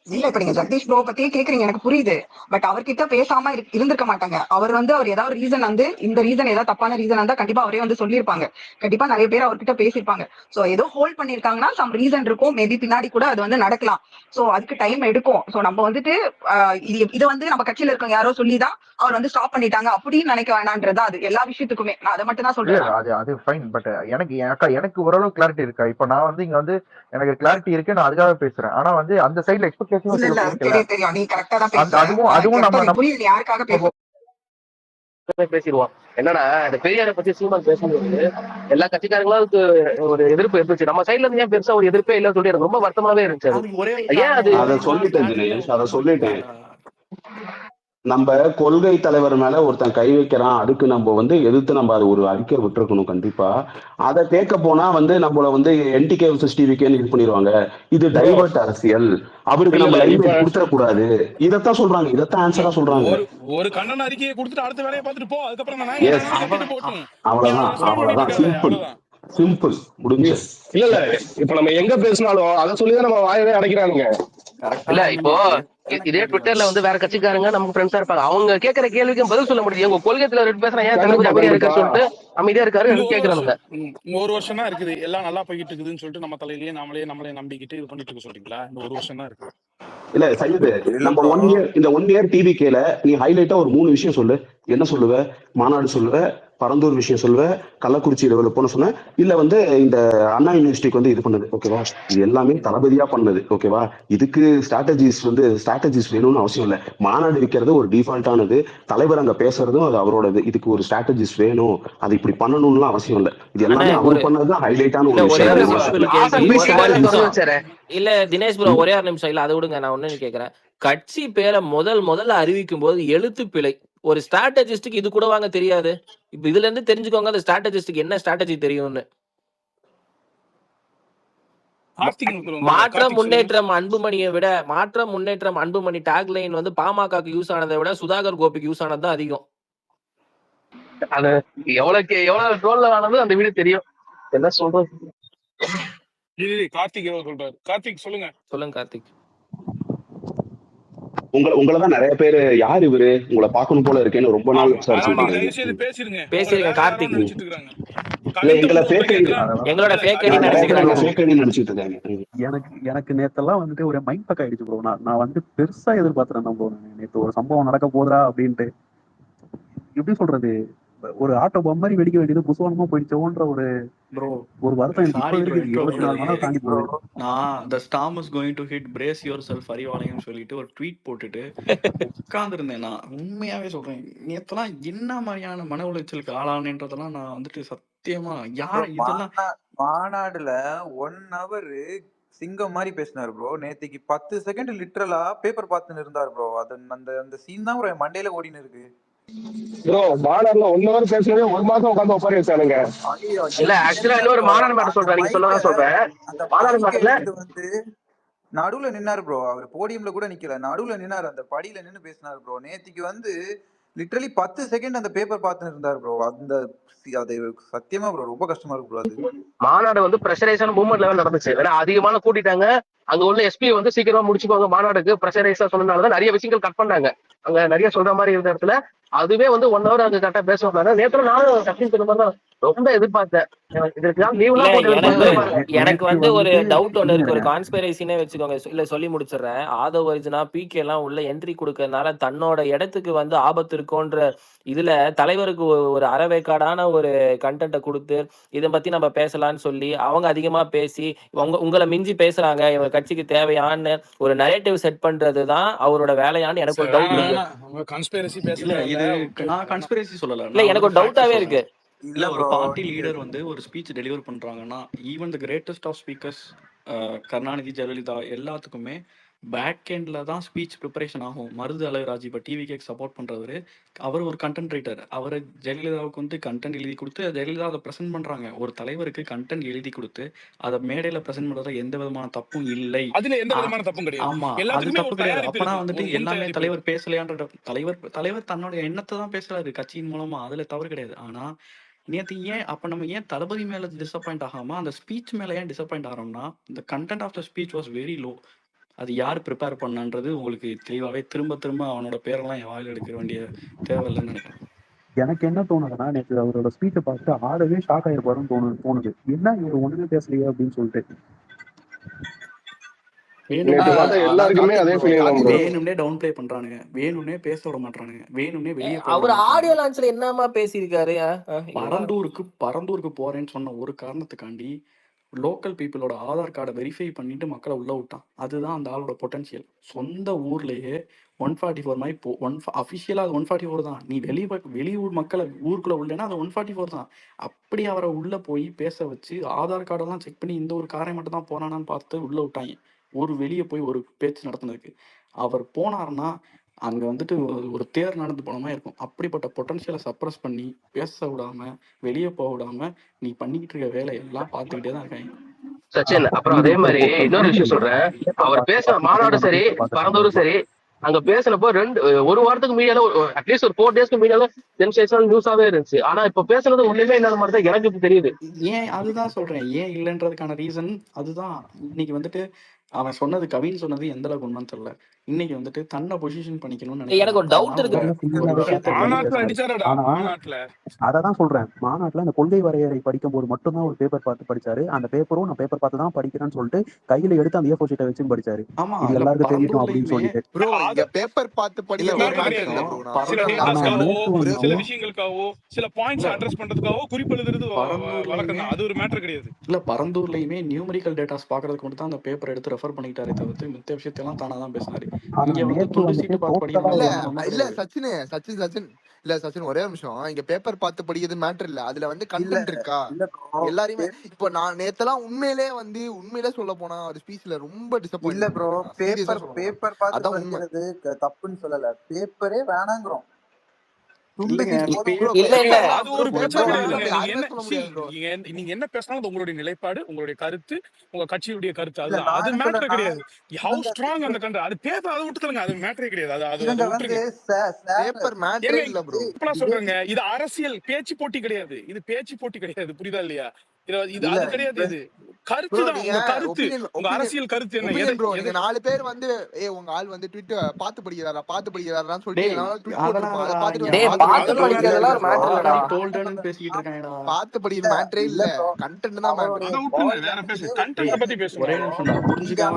இல்ல இப்ப நீங்க ஜெகதீஷ் ப்ரோ பத்தியே கேக்குறீங்க, எனக்கு புரியுது. பட் அவர்கிட்ட பேசாம இருந்திருக்க மாட்டாங்க. அவர் ஏதாவது ரீசன் இந்த ரீசன் ஏதாவது தப்பான ரீசன் இருந்தா கண்டிப்பா அவரே சொல்லியிருப்பாங்க. கண்டிப்பா நிறைய பேர் அவர்கிட்ட பேசியிருப்பாங்க. சோ ஏதோ ஹோல்ட் பண்ணிருக்காங்கன்னா சம் ரீசன் இருக்கும். மேபி பின்னாடி கூட அது நடக்கலாம். சோ அதுக்கு டைம் எடுக்கும். சோ நம்ம இது நம்ம கட்சியில இருக்கவங்க யாரோ சொல்லிதான் அவர் ஸ்டாப் பண்ணிட்டாங்க அப்படின்னு நினைக்க வேணான்றதா. அது எல்லா விஷயத்துக்குமே நான் அதை மட்டும் தான் இல்ல சொல்றேன். அது அது ஃபைன். பட் எனக்கு ஓரளவு கிளாரிட்டி இருக்கா? இப்ப நான் இங்க எனக்கு கிளாரிட்டி இருக்கு, நான் அதுக்காக பேசுறேன். ஆனா அந்த சைடுல எக்ஸ்பெக்டேஷன் இல்ல சில இல்ல பேருக்கு இல்ல. தெரியும் தெரியும், நீ கரெக்டா தான் பேசுற. அதுவும் அதுவும் கரெக்டா நம்ம புரியுது நீ யாருக்காக பேச. பேசிடுவோம். என்னன்னா இந்த பெரியாரை பத்தி சீமான் பேசும்போது எல்லா கட்சிக்காரங்களும் அதுக்கு ஒரு எதிர்ப்பு இருந்துச்சு. நம்ம சைட்ல இருந்து ஏன் பெருசா ஒரு எதிர்ப்பே இல்லைன்னு சொல்லி எனக்கு ரொம்ப வருத்தமாவே இருந்துச்சு. அது ஏன் அது அதை சொல்லிட்டேன் தினேஷ், அதை சொல்லிட்டேன். நம்ம கொள்கை தலைவர் மேல ஒருத்தன் கை வைக்கிறான், அதுக்கு நம்ம எதிர்த்து நம்ம அது ஒரு அறிக்கை விட்டுருக்கணும் கண்டிப்பா. அதை கேட்க போனா நம்மள என்டிகே டிவிகேன்னு இது பண்ணிடுவாங்க. இது டைவர்ட் அரசியல், அவருக்கு நம்ம லைவ் கொடுத்துடக்கூடாது. இதைத்தான் சொல்றாங்க, இதைத்தான் ஆன்சரா சொல்றாங்க. ஒரு கண்டன அறிக்கையை கொடுத்துட்டு அடுத்த வேலையை பார்த்துட்டு போ, அதுக்கப்புறம் எஸ், அவ்வளவுதான் அவ்வளவுதான், சிம்பிள் சிம்பிள், முடிஞ்சு. இல்ல இல்ல, இப்ப நம்ம எங்க பேசினாலும் அதை சொல்லிதான் நம்ம வாயவே அடைக்கிறானுங்க. இல்ல இப்போ இதே ட்விட்டர்ல வேற கட்சிக்காரங்க நமக்கு ஃப்ரெண்ட்ஸா இருப்பாங்க. அவங்க கேட்கற கேள்விக்கும் பதில் சொல்ல முடியும். உங்க கொள்கைத்துல ரெண்டு பேசுறேன், ஏன் தளபதி அமைதியா இருக்க சொல்லிட்டு அமைதியா இருக்காரு கேக்குறாங்க. ஒரு வருஷம் தான் இருக்குது, எல்லாம் நல்லா போய்கிட்டு இருக்குதுன்னு சொல்லிட்டு நம்ம தலையிலேயே நம்மளே நம்பிக்கிட்டு இது பண்ணிட்டு இருக்க சொல்றீங்களா? இந்த ஒரு வருஷம் தான் இருக்கு. இல்ல சையது, நம்ம 1 இயர் இந்த 1 இயர் டிவிகேல நீ ஹைலைட்டா ஒரு 3 விஷயம் சொல்லு. என்ன சொல்லுவ? மாநாடு சொல்லுவ, பரந்தூர் விஷயம் சொல்லுவ, கள்ளக்குறிச்சி லெவலில் போன சொன்ன, இல்ல இந்த அண்ணா யூனிவர்சிட்டிக்கு இது பண்ணது. ஓகேவா? இது எல்லாமே தளபதியா பண்ணது. ஓகேவா? இதுக்கு ஸ்ட்ராட்டஜிஸ் வேணும்னு அவசியம் இல்லை. மாநாடு வைக்கிறது ஒரு டிஃபால்ட்டானது, தலைவர் அங்க பேசுறதும் அது அவரோடது. இதுக்கு ஒரு ஸ்ட்ராட்டஜிஸ் வேணும், அது இப்படி பண்ணணும்னு அவசியம் இல்லை. இது எல்லாமே அவர் பண்ணதுதான் ஹைலைட்டான ஒரு விஷயம். இல்ல தினேஷ் ப்ரோ, ஒரே ஒரு நிமிஷம். இல்ல அதை விடுங்க, நான் ஒண்ணு கேக்குறேன். கட்சி பேரை முதல்ல அறிவிக்கும் போது எழுத்து பிழை. ஒரு ஸ்ட்ராட்டஜிஸ்டுக்கு இது கூட வாங்க தெரியாது. இப்ப இதுல இருந்து தெரிஞ்சுக்கோங்க அந்த ஸ்ட்ராட்டஜிஸ்டுக்கு என்ன ஸ்ட்ராட்டஜி தெரியும்னு. மாற்றம் முன்னேற்றம் அன்புமணியை விட மாற்றம் முன்னேற்றம் அன்புமணி டாக்லைன் பாமகக்கு யூஸ் ஆனதை விட சுதாகர் கோபிக்கு யூஸ் ஆனது தான் அதிகம். அது எவ்வளவு ட்ரோல்ல ஆனது அந்த வீடு தெரியும். என்ன சொல்றது? கார்த்திக் சொல்றாரு. கார்த்திக் சொல்லுங்க. கார்த்திக். உங்களதான் நிறைய பேரு யார் இவரு, உங்களை பார்க்கணும் போல இருக்கேன்னு ரொம்ப நாள் பேசிருங்க கார்த்திக். எங்களோட ஃபேக் ஐடி நினைச்சிட்டு இருக்காங்க. எனக்கு நேத்தெல்லாம் ஒரு மைண்ட் பக் ஆயிடுச்சு ப்ரோ. நான் பெருசா எதிர்பார்த்தேன் ப்ரோ. நேத்து ஒரு சம்பவம் நடக்க போதா அப்படின்ட்டு. எப்படி சொல்றது, ஒரு ஆட்டோ பம்பரி வெடிக்க வேண்டியது புசுவனமா போயிடுச்சோன்ற ஒரு வருத்தம் எனக்கு இப்ப இருக்கு. 24 மணி நேரம் தாண்டி போகுது. நான் the storm is going to hit, brace yourself அறிவாலயம்னு சொல்லிட்டு ஒரு ட்வீட் போட்டுட்டு உட்கார்ந்துருந்தேன். நான் உண்மையாவே சொல்றேன், நேத்தெல்லாம் என்ன மாதிரியான மன உளைச்சலுக்கு ஆளானேன்றதெல்லாம் நான் சத்தியமா யார் இதெல்லாம் மாநாடுல 1 hour சிங்கம் மாதிரி பேசினாரு ப்ரோ. நேத்திக்கு 10 செகண்ட் லிட்டரலா பேப்பர் பார்த்துன்னு இருந்தாரு ப்ரோ. அது அந்த சீன் தான் ப்ரோ மண்டையில ஓடின்னு இருக்கு ப்ரோ. மாநாடுல 1 hour பேசுறதே 1 மாசம் உட்கார்ந்து உட்கார வச்சானுங்க. இல்ல ஆக்சுவலா இன்னொரு மாநாடு மேட்டர் சொல்றேன், நீங்க சொல்லதான் சொல்றேன். மாநாடு மேட்டர்ல நடுவுல நின்னாரு ப்ரோ. அவர் போடியம்ல கூட நிக்கல, நடுவுல நின்னாரு, அந்த படியில நின்னு பேசினாரு ப்ரோ. நேத்திக்கு லிட்டரலி 10 செகண்ட் அந்த பேப்பர் பார்த்துன்னு இருந்தாரு ப்ரோ. அது சத்தியமா ப்ரோ ரொம்ப கஷ்டமா இருக்கு ப்ரோ. அது மாநாடு பிரஷரைஸான மூவ்மெண்ட் லெவல் நடந்துச்சு. ஏன்னா அதிகமான கூட்டிட்டாங்க. அங்க உள்ள எஸ்பி சீக்கிரமா முடிச்சுக்கோங்க மாநாடுக்கு பிரஷரைஸா சொன்னதுனாலதான் நிறைய விஷயங்கள் கட் பண்ணாங்க. அங்க நிறைய சொல்ற மாதிரி இருந்த இடத்துல அதுவே 1 hour அங்க கரெக்டா பேசுவாங்க. நேற்று நானும் கட்சியின் ரொம்ப எதிர்பார்த்தேன். எனக்கு ஒரு டவுட் ஒண்ணு இருக்கு, ஒரு கான்ஸ்பிரசினே வச்சுக்கோங்க. இல்ல சொல்லி முடிச்சிடுறேன். ஆதவ அர்ஜுனா பிகே எல்லாம் உள்ள என்ட்ரி கொடுக்கறதுனால தன்னோட இடத்துக்கு ஆபத்து இருக்குன்ற இதுல தலைவருக்கு ஒரு அறவேக்காடான ஒரு கண்டென்ட்டை கொடுத்து இதை பத்தி நம்ம பேசலாம்னு சொல்லி அவங்க அதிகமா பேசி உங்களை மிஞ்சி பேசுறாங்க, இவங்க கட்சிக்கு தேவையான ஒரு நரேட்டிவ் செட் பண்றதுதான் அவரோட வேலையான்னு எனக்கு ஒரு டவுட் இருக்கு. நான் கான்ஸ்பிரசி சொல்லல, இல்ல எனக்கு ஒரு டவுட்டாவே இருக்கு. இல்ல ஒரு பார்ட்டி லீடர் ஒரு ஸ்பீச் டெலிவர் பண்றாங்கன்னா even the greatest of speakers Karunanidhi Jayalalithaa எல்லாத்துக்குமே பேக் எண்ட்ல தான் ஸ்பீச் ப்ரிப்பரேஷன் ஆகும். மருது அழகராஜ் இப்போ டிவிகேக்கு சப்போர்ட் பண்றவரு, அவர் ஒரு கண்டென்ட் ரைட்டர். அவரை ஜெயலலிதாவுக்கு கண்டென்ட் எழுதி கொடுத்து ஜெயலலிதா அதை ப்ரெசென்ட் பண்றாங்க. ஒரு தலைவருக்கு கண்டென்ட் எழுதி கொடுத்து அதை மேடையில ப்ரெசென்ட் பண்றதுல எந்த விதமான தப்பும் இல்லை. ஆமா, அது தப்பு கிடையாது. அப்பனா எல்லாமே தலைவர் பேசலையான்ற தலைவர் தன்னோட எண்ணத்தை தான் பேசுறாரு கட்சியின் மூலமா, அதுல தவறு கிடையாது. ஆனா நேற்று அப்ப நம்ம ஏன் தளபதி மேல டிசப்பாயிண்ட் ஆகாம அந்த ஸ்பீச் மேல ஏன் டிசப்பாயிண்ட் ஆகிறோம்னா, இந்த content of the speech was very low. அது யார் ப்ரிப்பேர் பண்ணான்றது உங்களுக்கு தெளிவாகவே திரும்ப திரும்ப அவனோட பேரெல்லாம் என் வாயில் எடுக்க வேண்டிய தேவையில்லைன்னு நினைக்கிறேன். எனக்கு என்ன தோணுதுன்னா, நேற்று அவரோட ஸ்பீச்சை பார்த்துட்டு ஆளவே ஷாக் ஆயிருப்பாருன்னு தோணுது. என்ன இவர் ஒண்ணுமே பேசலையே அப்படின்னு சொல்லிட்டு. நேற்று பார்த்தா எல்லாருக்குமே கார்த்திக் அதே ப்ரோ ஃபீலிங் தான் ப்ரோ. வேணும்னே டவுன் ப்ளே பண்றானுங்க, வேணும்னே பேச விட மாட்டானுங்க, வேணும்னே வெளியே போக அவர் விட மாட்டானுங்க. ஆடியோ லான்ச்ல என்னமா பேசியிருக்காரு? பரந்தூருக்கு போறேன்னு சொன்ன ஒரு காரணத்துக்காண்டி லோக்கல் பீப்புளோட ஆதார் கார்டை வெரிஃபை பண்ணிட்டு மக்களை உள்ள விட்டான். அதுதான் அந்த ஆளோட பொட்டன்ஷியல். சொந்த ஊர்லயே 144 மாதிரி அஃபிஷியலா அது 144 தான். நீ வெளியூர் மக்களை ஊருக்குள்ள உள்ளேன்னா அது 144 தான். அப்படி அவரை உள்ள போய் பேச வச்சு ஆதார் கார்டெல்லாம் செக் பண்ணி இந்த ஒரு காரை மட்டும் தான் போனானான்னு பார்த்து உள்ள விட்டாங்க. வெளியே போய் ஒரு பேச்சு நடத்துனதுக்கு அவர் போனாருன்னா அங்க வந்துட்டு ஒரு தேர் நடந்து போன மாதிரி இருக்கும். அப்படிப்பட்ட பொட்டன்ஷியலை சப்ரஸ் பண்ணி பேச விடாம வெளியே போக விடாம நீ பண்ணிக்கிட்டு இருக்க வேலையெல்லாம் பார்த்துக்கிட்டே தான் இருக்காங்க. சச்சின். அப்புறம் அதே மாதிரி இன்னொரு விஷயம் சொல்றேன். அவர் பேசுற மாநாடு சரி, பரந்தூரும் சரி, அங்க பேசினப்போ ஒரு வாரத்துக்கு மீடியால அட்லீஸ்ட் ஒரு 4 டேஸ்க்கு மீடியால சென்சேஷனல் நியூஸாவே இருந்துச்சு. ஆனா இப்ப பேசுறது ஒண்ணுமே இல்லாத மாதிரி தான் எனக்கு இப்ப தெரியுது. ஏன் அதுதான் சொல்றேன், ஏன் இல்லைன்றதுக்கான ரீசன் அதுதான். இன்னைக்கு வந்துட்டு அவன் சொன்னது, கவின் சொன்னது எந்த அளவுக்கு உண்மைன்னு தெரியல. இன்னைக்கு வந்துட்டு தன்னை பொசிஷன் பண்ணிக்கணும்னு எனக்கு ஒரு டவுட் இருக்கு. மாநாட்டுல அடிச்சாருடா, மாநாட்டுல. அததான் சொல்றேன். மாநாட்டுல அந்த கொள்கை வரையறை படிக்கும் போது மட்டும்தான் ஒரு பேப்பர் பார்த்து படிச்சாரு. அந்த பேப்பரும் நான் பேப்பர் பார்த்து தான் படிக்கிறேன்னு சொல்லிட்டு கையில எடுத்து அந்த A4 ஷீட்டை வச்சு படிச்சாரு. இது எல்லாருக்கும் தெரியட்டும் அப்படின்னு சொல்லிட்டு. ப்ரோ இங்க பேப்பர் பார்த்து படிக்கிறது ஒரு மேட்டர் இல்ல ப்ரோ. சில டேட்டாஸ்க்காகவோ சில விஷயங்களுக்காகவோ சில பாயிண்ட்ஸ் அட்ரஸ் பண்றதுக்காகவோ குறிப்பு எழுதுறது வழக்கம் தான். அது ஒரு மேட்டர் கிடையாது. இல்ல பரந்தூர்லயுமே நியூமரிக்கல் டேட்டாஸ் பாக்குறதுக்கு மட்டும் தான் அந்த பேப்பர் எடுத்து ரெஃபர் பண்ணிக்கிட்டாரே தவிர்த்து மித்த விஷயத்தெல்லாம் தானா தான் பேசினாரு. இங்க வந்து துண்டு சீட்டு பார்த்து படிக்கிறது இல்ல சச்சின் இல்ல சச்சின் ஒரே நிமிஷம். இங்க பேப்பர் பார்த்து படிக்கிறது மேட்டர் இல்ல, அதுல வந்து கண்டென்ட் இருக்கா எல்லாரையுமே. இப்போ நான் நேத்தெல்லாம் உண்மையிலே சொல்ல போனா ஒரு ஸ்பீச்ல ரொம்ப டிசப்பாயிண்ட். இல்ல ப்ரோ, பேப்பர் பார்த்து படிக்கிறது தப்புன்னு சொல்லல, பேப்பரே வேணாங்கிறோம். அது ஒரு பிரச்சனை கிடையாது. நீங்க என்ன பேசினாலும் அது உங்களுடைய நிலைப்பாடு, உங்களுடைய கருத்து, உங்க கட்சியுடைய கருத்து. அது மேட்டர் கிடையாது. ஹவு ஸ்ட்ராங் அந்த கண்ட்ரி அது பேப்பர், அதை விட்டுருங்க. அது மேட்டரே கிடையாது. அது சொல்றேங்க. இது அரசியல் பேச்சு போட்டி கிடையாது. இது பேச்சு போட்டி கிடையாது. புரியுதா இல்லையா? இது அது கிடையாது. இது கருத்து தான். உங்க கருத்து, உங்க அரசியல் கருத்து என்ன? நீங்க 4 பேர் வந்து உங்க ஆள் வந்து ட்விட்டர் பார்த்து படிக்கிறாரான்னு சொல்லிட்டு பார்த்து படிக்கிற மேட்டரே இல்ல, கண்டென்ட் தான் மேட்டர். கண்டென்ட் பத்தி பேசுவோம். ஒரே நிமிஷம் புரிஞ்சுக்காம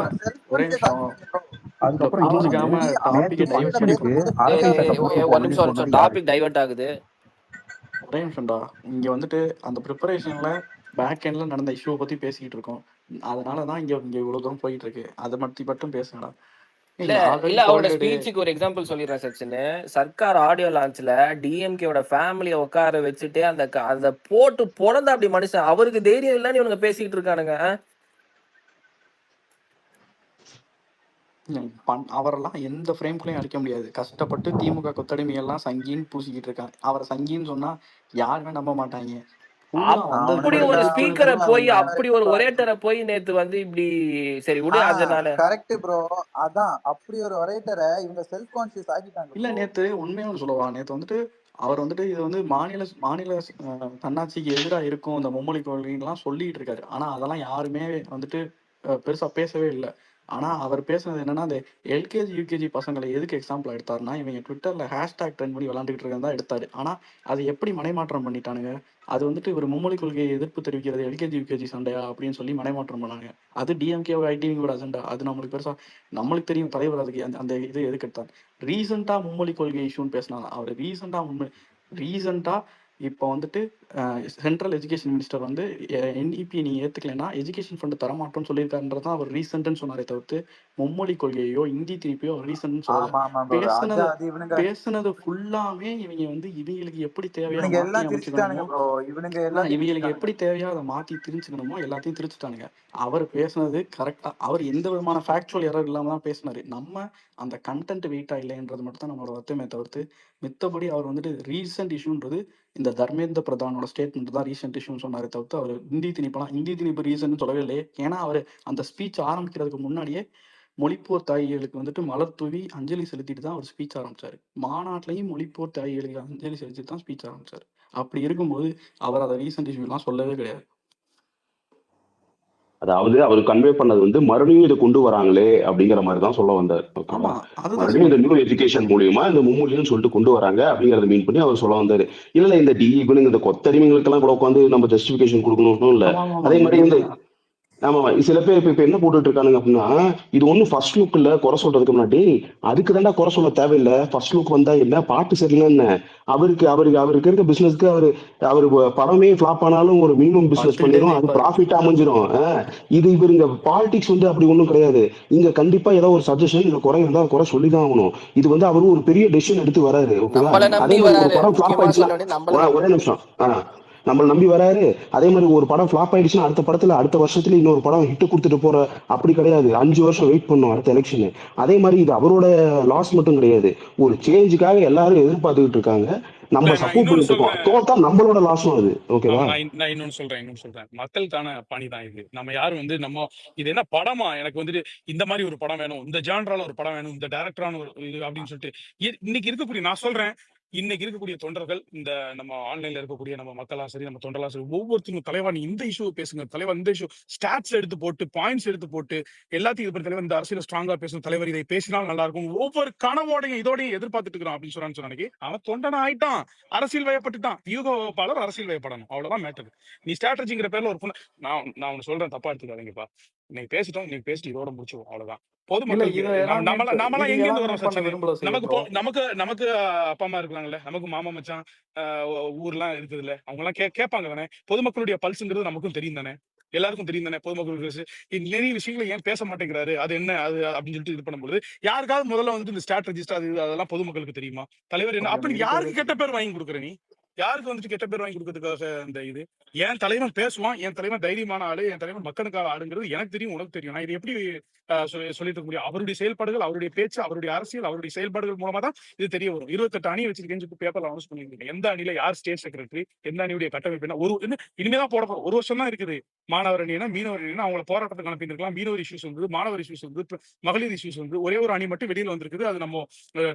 டாபிக் டைவர்ட் ஆகுது. ஒரே நிமிஷம்டா. இங்க வந்துட்டு அந்த ப்ரிப்பரேஷன்ல பேக் எண்ட்ல நடந்த இஷ்யூவை பத்தி பேசிக்கிட்டு இருக்கோம். அதனாலதான் இங்க இவ்வளவு தூரம் போயிட்டு இருக்கு. அதை மட்டும் பேசுங்கடா. இல்ல அவரோட ஸ்பீச்சுக்கு ஒரு எக்ஸாம்பிள் சொல்லிடுறேன் சச்சின். சர்க்கார் ஆடியோ லான்ச்ல டிஎம்கேவோட ஃபேமிலியை உட்கார வச்சுட்டு அந்த போட்டு பொழந்த அப்படி மனுஷன், அவருக்கு தைரியம் இல்லன்னு இவனுங்க பேசிக்கிட்டு இருக்கானுங்க. அவரெல்லாம் எந்த ஃப்ரேம்குள்ளேயும் அடிக்க முடியாது. கஷ்டப்பட்டு திமுக கொத்தடிமையெல்லாம் சங்கின்னு பூசிக்கிட்டு இருக்காங்க. அவரை சங்கின்னு சொன்னா யாருமே நம்ப மாட்டாங்க. அப்படி ஒரு ஸ்பீக்கரை போய், அப்படி ஒரு ஒரேட்டரை போய் நேத்து வந்து இப்படி சரி விடு. அதனால கரெக்ட் ப்ரோ. அதான் அப்படி ஒரு ஒரேட்டரை இவங்க செல்ஃப் கான்ஷியஸ் ஆகிட்டாங்க. இல்ல நேத்து உண்மையான சொல்லவா, நேத்து வந்துட்டு அவர் வந்துட்டு இது வந்து மாநில தன்னாட்சிக்கு எதிராக இருக்கும் இந்த மும்மொழி கொள்கைலாம் சொல்லிட்டு இருக்காரு. ஆனா அதெல்லாம் யாருமே வந்துட்டு பெருசா பேசவே இல்லை. ஆனா அவர் பேசுனது என்னன்னா, அந்த எல்கேஜி யூகேஜி பசங்களை எதுக்கு எக்ஸாம்பிள் எடுத்தாருன்னா, இவங்க ட்விட்டர்ல ஹேஷ்டாக் ட்ரெண்ட் பண்ணி விளாண்டுட்டு இருக்கதான் எடுத்தாரு. ஆனா அது எப்படி மனைமாற்றம் பண்ணிட்டானுங்க. அது வந்துட்டு ஒரு மும்மொழி கொள்கையை எதிர்ப்பு தெரிவிக்கிறது எல்கேஜி யூகேஜி சண்டையா அப்படின்னு சொல்லி மனைமாற்றம் பண்ணாங்க. அது டிஎம்கே ஐடிவியோட அஜெண்டா. அது நம்மளுக்கு பெருசா நம்மளுக்கு தெரியும் தலைவர் அதுக்கு அந்த இது எதுக்கு எடுத்தார். ரீசெண்டா மும்மொழி கொள்கை இஷ்யூன்னு பேசினாங்க. அவர் ரீசெண்டா இப்போ வந்துட்டு சென்ட்ரல் எஜுகேஷன் மினிஸ்டர் வந்து என்இபி நீங்க ஏத்துக்கலைன்னா எஜுகேஷன் ஃபண்ட் தரமாட்டோம்னு சொல்லியிருக்காருன்றதான் அவர் ரீசென்ட்னு சொன்னாரே தவிர்த்து மும்மொழி கொள்கையோ இந்தி திருப்பியோ அவர் ரீசென்ட்னு சொல்லல. பேசுனது ஃபுல்லாமே இவங்க வந்து இவங்களுக்கு எப்படி தேவையோ இவங்களுக்கு எப்படி தேவையோ அதை மாத்தி திரிச்சுக்கணுமோ எல்லாத்தையும் திரிச்சுட்டானுங்க. அவர் பேசுனது கரெக்டா, அவர் எந்த விதமான ஃபேக்சுவல் எரர் இல்லாம தான் பேசினாரு. நம்ம அந்த கண்டென்ட் வெயிட்டா இல்லைன்றது மட்டும் தான் நம்மளோட வருத்தமே தவிர்த்து மித்தபடி அவர் வந்துட்டு ரீசெண்ட் இஷ்யூன்றது இந்த தர்மேந்திர பிரதானோட ஸ்டேட்மெண்ட் தான் ரீசெண்ட் இஷ்யூன்னு சொன்னாரே தவிர்த்து அவர் இந்தி திணிப்பு ரீசன் சொல்லவே இல்லை. ஏன்னா அவர் அந்த ஸ்பீச் ஆரம்பிக்கிறதுக்கு முன்னாடியே மொழிப்போர் தாயிகளுக்கு வந்துட்டு மலர் தூவி அஞ்சலி செலுத்திட்டு தான் அவர் ஸ்பீச் ஆரம்பிச்சாரு. மாநாட்டிலையும் மொழிப்போர் தாயிகளுக்கு அஞ்சலி செலுத்திட்டு தான் ஸ்பீச் ஆரம்பிச்சாரு. அப்படி இருக்கும்போது அவர் அதை ரீசெண்ட் இஷ்யூ எல்லாம் சொல்லவே கிடையாது. அதாவது அவர் கன்வே பண்ணது வந்து மறுபடியும் இதை கொண்டு வராங்களே அப்படிங்கிற மாதிரி தான் சொல்ல வந்தார். ஓகேவா? ஆமா அதுதான் மறுபடியும் இந்த சொல்றேன். நியூ எஜுகேஷன் மூலியமா இந்த மும்மொழின்னு சொல்லிட்டு கொண்டு வராங்க அப்படிங்கறத மீன் பண்ணி அவர் சொல்ல வந்தாரு. இல்ல இந்த இவனுங்க இந்த கொத்தடிமைகளுக்கெல்லாம் கூட உட்காந்து நம்ம ஜஸ்டிபிகேஷன் கொடுக்கணும் இல்ல. ஆமா ஆமா ஆமா அதே மாதிரி இந்த இதுதான் ஆமா சில பேர் இப்ப என்ன போட்டுட்டு இருக்கானுங்க அப்படின்னா, இது ஒண்ணும் ஃபர்ஸ்ட் லுக் இல்ல குறை சொல்றதுக்கு முன்னாடி, அதுக்கு தாண்டா குறை சொல்ல தேவையில்லை. ஃபர்ஸ்ட் லுக் வந்தா என்ன, பாட்டு சரியில்லை என்ன, அவருக்கு இருக்க பிசினஸ்க்கு அவரு படமே ஃபிளாப் ஆனாலும் ஒரு மினிமம் பிசினஸ் 10 days பண்ணிடும், அது நிப்பாரு. ப்ராஃபிட் அமைஞ்சிரும். இது இவருங்க பாலிடிக்ஸ் வந்து அப்படி ஒண்ணும் கிடையாது. இங்க கண்டிப்பா ஏதாவது ஒரு சஜஷன் இல்ல குறை இருந்தா குறை சொல்லிதான் ஆகணும். இது வந்து அவரு ஒரு பெரிய டெசிஷன் எடுத்து வராரு. ஓகேவா? நம்மள அதே நம்பி மாதிரி ஒரு வராரு. படம் ஃபிளாப் முக்கியமா ஆயிடுச்சுன்னா சொல்ல வேண்டியது நம்மள ஒரே நிமிஷம் நம்மள நம்பி வராரு. அதே மாதிரி ஒரு படம் ஃபிளாப் ஆயிடுச்சுன்னா அடுத்த படத்துல அடுத்த வருஷத்துல இன்னொரு படம் ஹிட் கொடுத்துட்டு போற அப்படி கிடையாது. 5 வருஷம் வெயிட் பண்ணும் அடுத்த எலெக்ஷன். அதே மாதிரி இது அவரோட லாஸ் மட்டும் கிடையாது, ஒரு சேஞ்சுக்காக எல்லாரும் எதிர்பார்த்துக்கிட்டு இருக்காங்க. இல்ல நம்ம நான் சப்போர்ட் இன்னொன்னு பண்ணிட்டு இருக்கோம். சொல்றேன். தோத்தா நம்மளோட லாஸும் அது. ஆமா ஓகேவா? நான் இன்னொன்னு சொல்றேன். மக்களுக்கான பணி தான் இது. நம்ம யாரும் வந்து இது என்ன படமா, எனக்கு வந்துட்டு இந்த மாதிரி ஒரு படம் வேணும், இந்த ஜான்ரால ஒரு படம் வேணும், இந்த டைரக்டரான ஒரு இது அப்படின்னு சொல்லிட்டு இன்னைக்கு இருக்கக்கூடிய, நான் சொல்றேன், இன்னைக்கு இருக்கக்கூடிய தொண்டர்கள், இந்த நம்ம ஆன்லைன்ல இருக்கக்கூடிய நம்ம மக்களா சரி, நம்ம தொண்டர்களா சரி, ஒவ்வொருத்தரும் தலைவா நீ இந்த இஷ்யூ பேசுங்க, தலைவா இந்த இஷ்யூ ஸ்டாட்ஸ் எடுத்து போட்டு, பாயிண்ட்ஸ் எடுத்து போட்டு, எல்லாத்தையும் இது பண்ணி தலைவர் இந்த அரசியல் ஸ்ட்ராங்கா பேசணும், தலைவர் இதை பேசினால் நல்லா இருக்கும், ஒவ்வொரு கனவோடையும் இதோடையும் எதிர்பார்த்துட்டு இருக்கிறோம் அப்படின்னு சொன்னாங்க. அவன் தொண்டனா ஆயிட்டான், அரசியல் வயப்பட்டுட்டான். வியூக வகுப்பாளர் அரசியல் வயப்படணும், அவ்வளவுதான் மேட்டர். நீ ஸ்ட்ராட்டஜிங்கிற பேர்ல ஒரு நான் ஒண்ணு சொல்றேன், தப்பா எடுத்துக்காதீங்கப்பா. இன்னைக்கு பேசிட்டு இதோட முடிச்சுவோம், அவ்வளவுதான். இல்ல பொதுமக்களுக்கு இதை எல்லாமே நாமெல்லாம் இது எங்க இருந்து எல்லாமே வரோம் பண்ண சச்சின்? விரும்பல நமக்கு ப்ரோ. நமக்கு அப்பா அம்மா இருக்காங்கல்ல, நமக்கு மாமா மச்சான் ஊர்லாம் இருக்குதுல்ல, அவங்க எல்லாம் கேட்பாங்க தானே. பொதுமக்களுடைய பல்ஸ்ங்கிறது நமக்கும் தெரியும் தானே, எல்லாருக்கும் தெரியும் தானே. பொதுமக்களுக்கு நிறைய விஷயங்களை ஏன் பேச மாட்டேங்கிறாரு, அது என்ன அது அப்படின்னு சொல்லிட்டு இது பண்ணும்போது, யாருக்காவது முதல்ல வந்து இந்த ஸ்ட்ராட்டஜிஸ்ட் அதெல்லாம் பொதுமக்களுக்கு தெரியுமா? தலைவர் என்ன கொஞ்சம் அப்படி நீங்க யாருக்கு கெட்ட பேர் வாங்கி கொடுக்குற நீ? யாருக்கு வந்துட்டு கெட்ட பேர் வாங்கி கொடுக்கறதுக்காக இந்த இது? என் தலைவன் பேசுவான், என் தலைவன் தைரியமான ஆளு, என் தலைவன் மக்களுக்காக ஆளுங்கிறது எனக்கு தெரியும், உனக்கு தெரியும். நான் இது எப்படி சொல்லிட்டு இருக்க முடியும்? அவருடைய செயல்பாடுகள், அவருடைய பேச்சு, அவருடைய அரசியல், அவருடைய செயல்பாடுகள் மூலமா தான் இது தெரிய வரும். 28 அணி வச்சிருக்கேன்னு சொல்லி பேப்பர்ல அனௌன்ஸ் பண்ணிருக்கீங்க. எந்த அணியில யார் ஸ்டேட் செக்ரட்டரி, எந்த அணியுடைய கட்டமைப்பு என்ன, இனிமேதான் போட போறோம். 1 வருஷம் தான் இருக்குது. மாணவர் அணினா மீனவர் அணினா அவங்கள போராட்டத்துக்கு அனுப்பியிருக்கலாம். மீனவர் இஷ்யூஸ் வந்து, மாணவர் இஷ்யூஸ் வந்து, மகளிர் இஷ்யூஸ் வந்து, ஒரே ஒரு அணி மட்டும் வெளியில வந்திருக்குது. அது நம்ம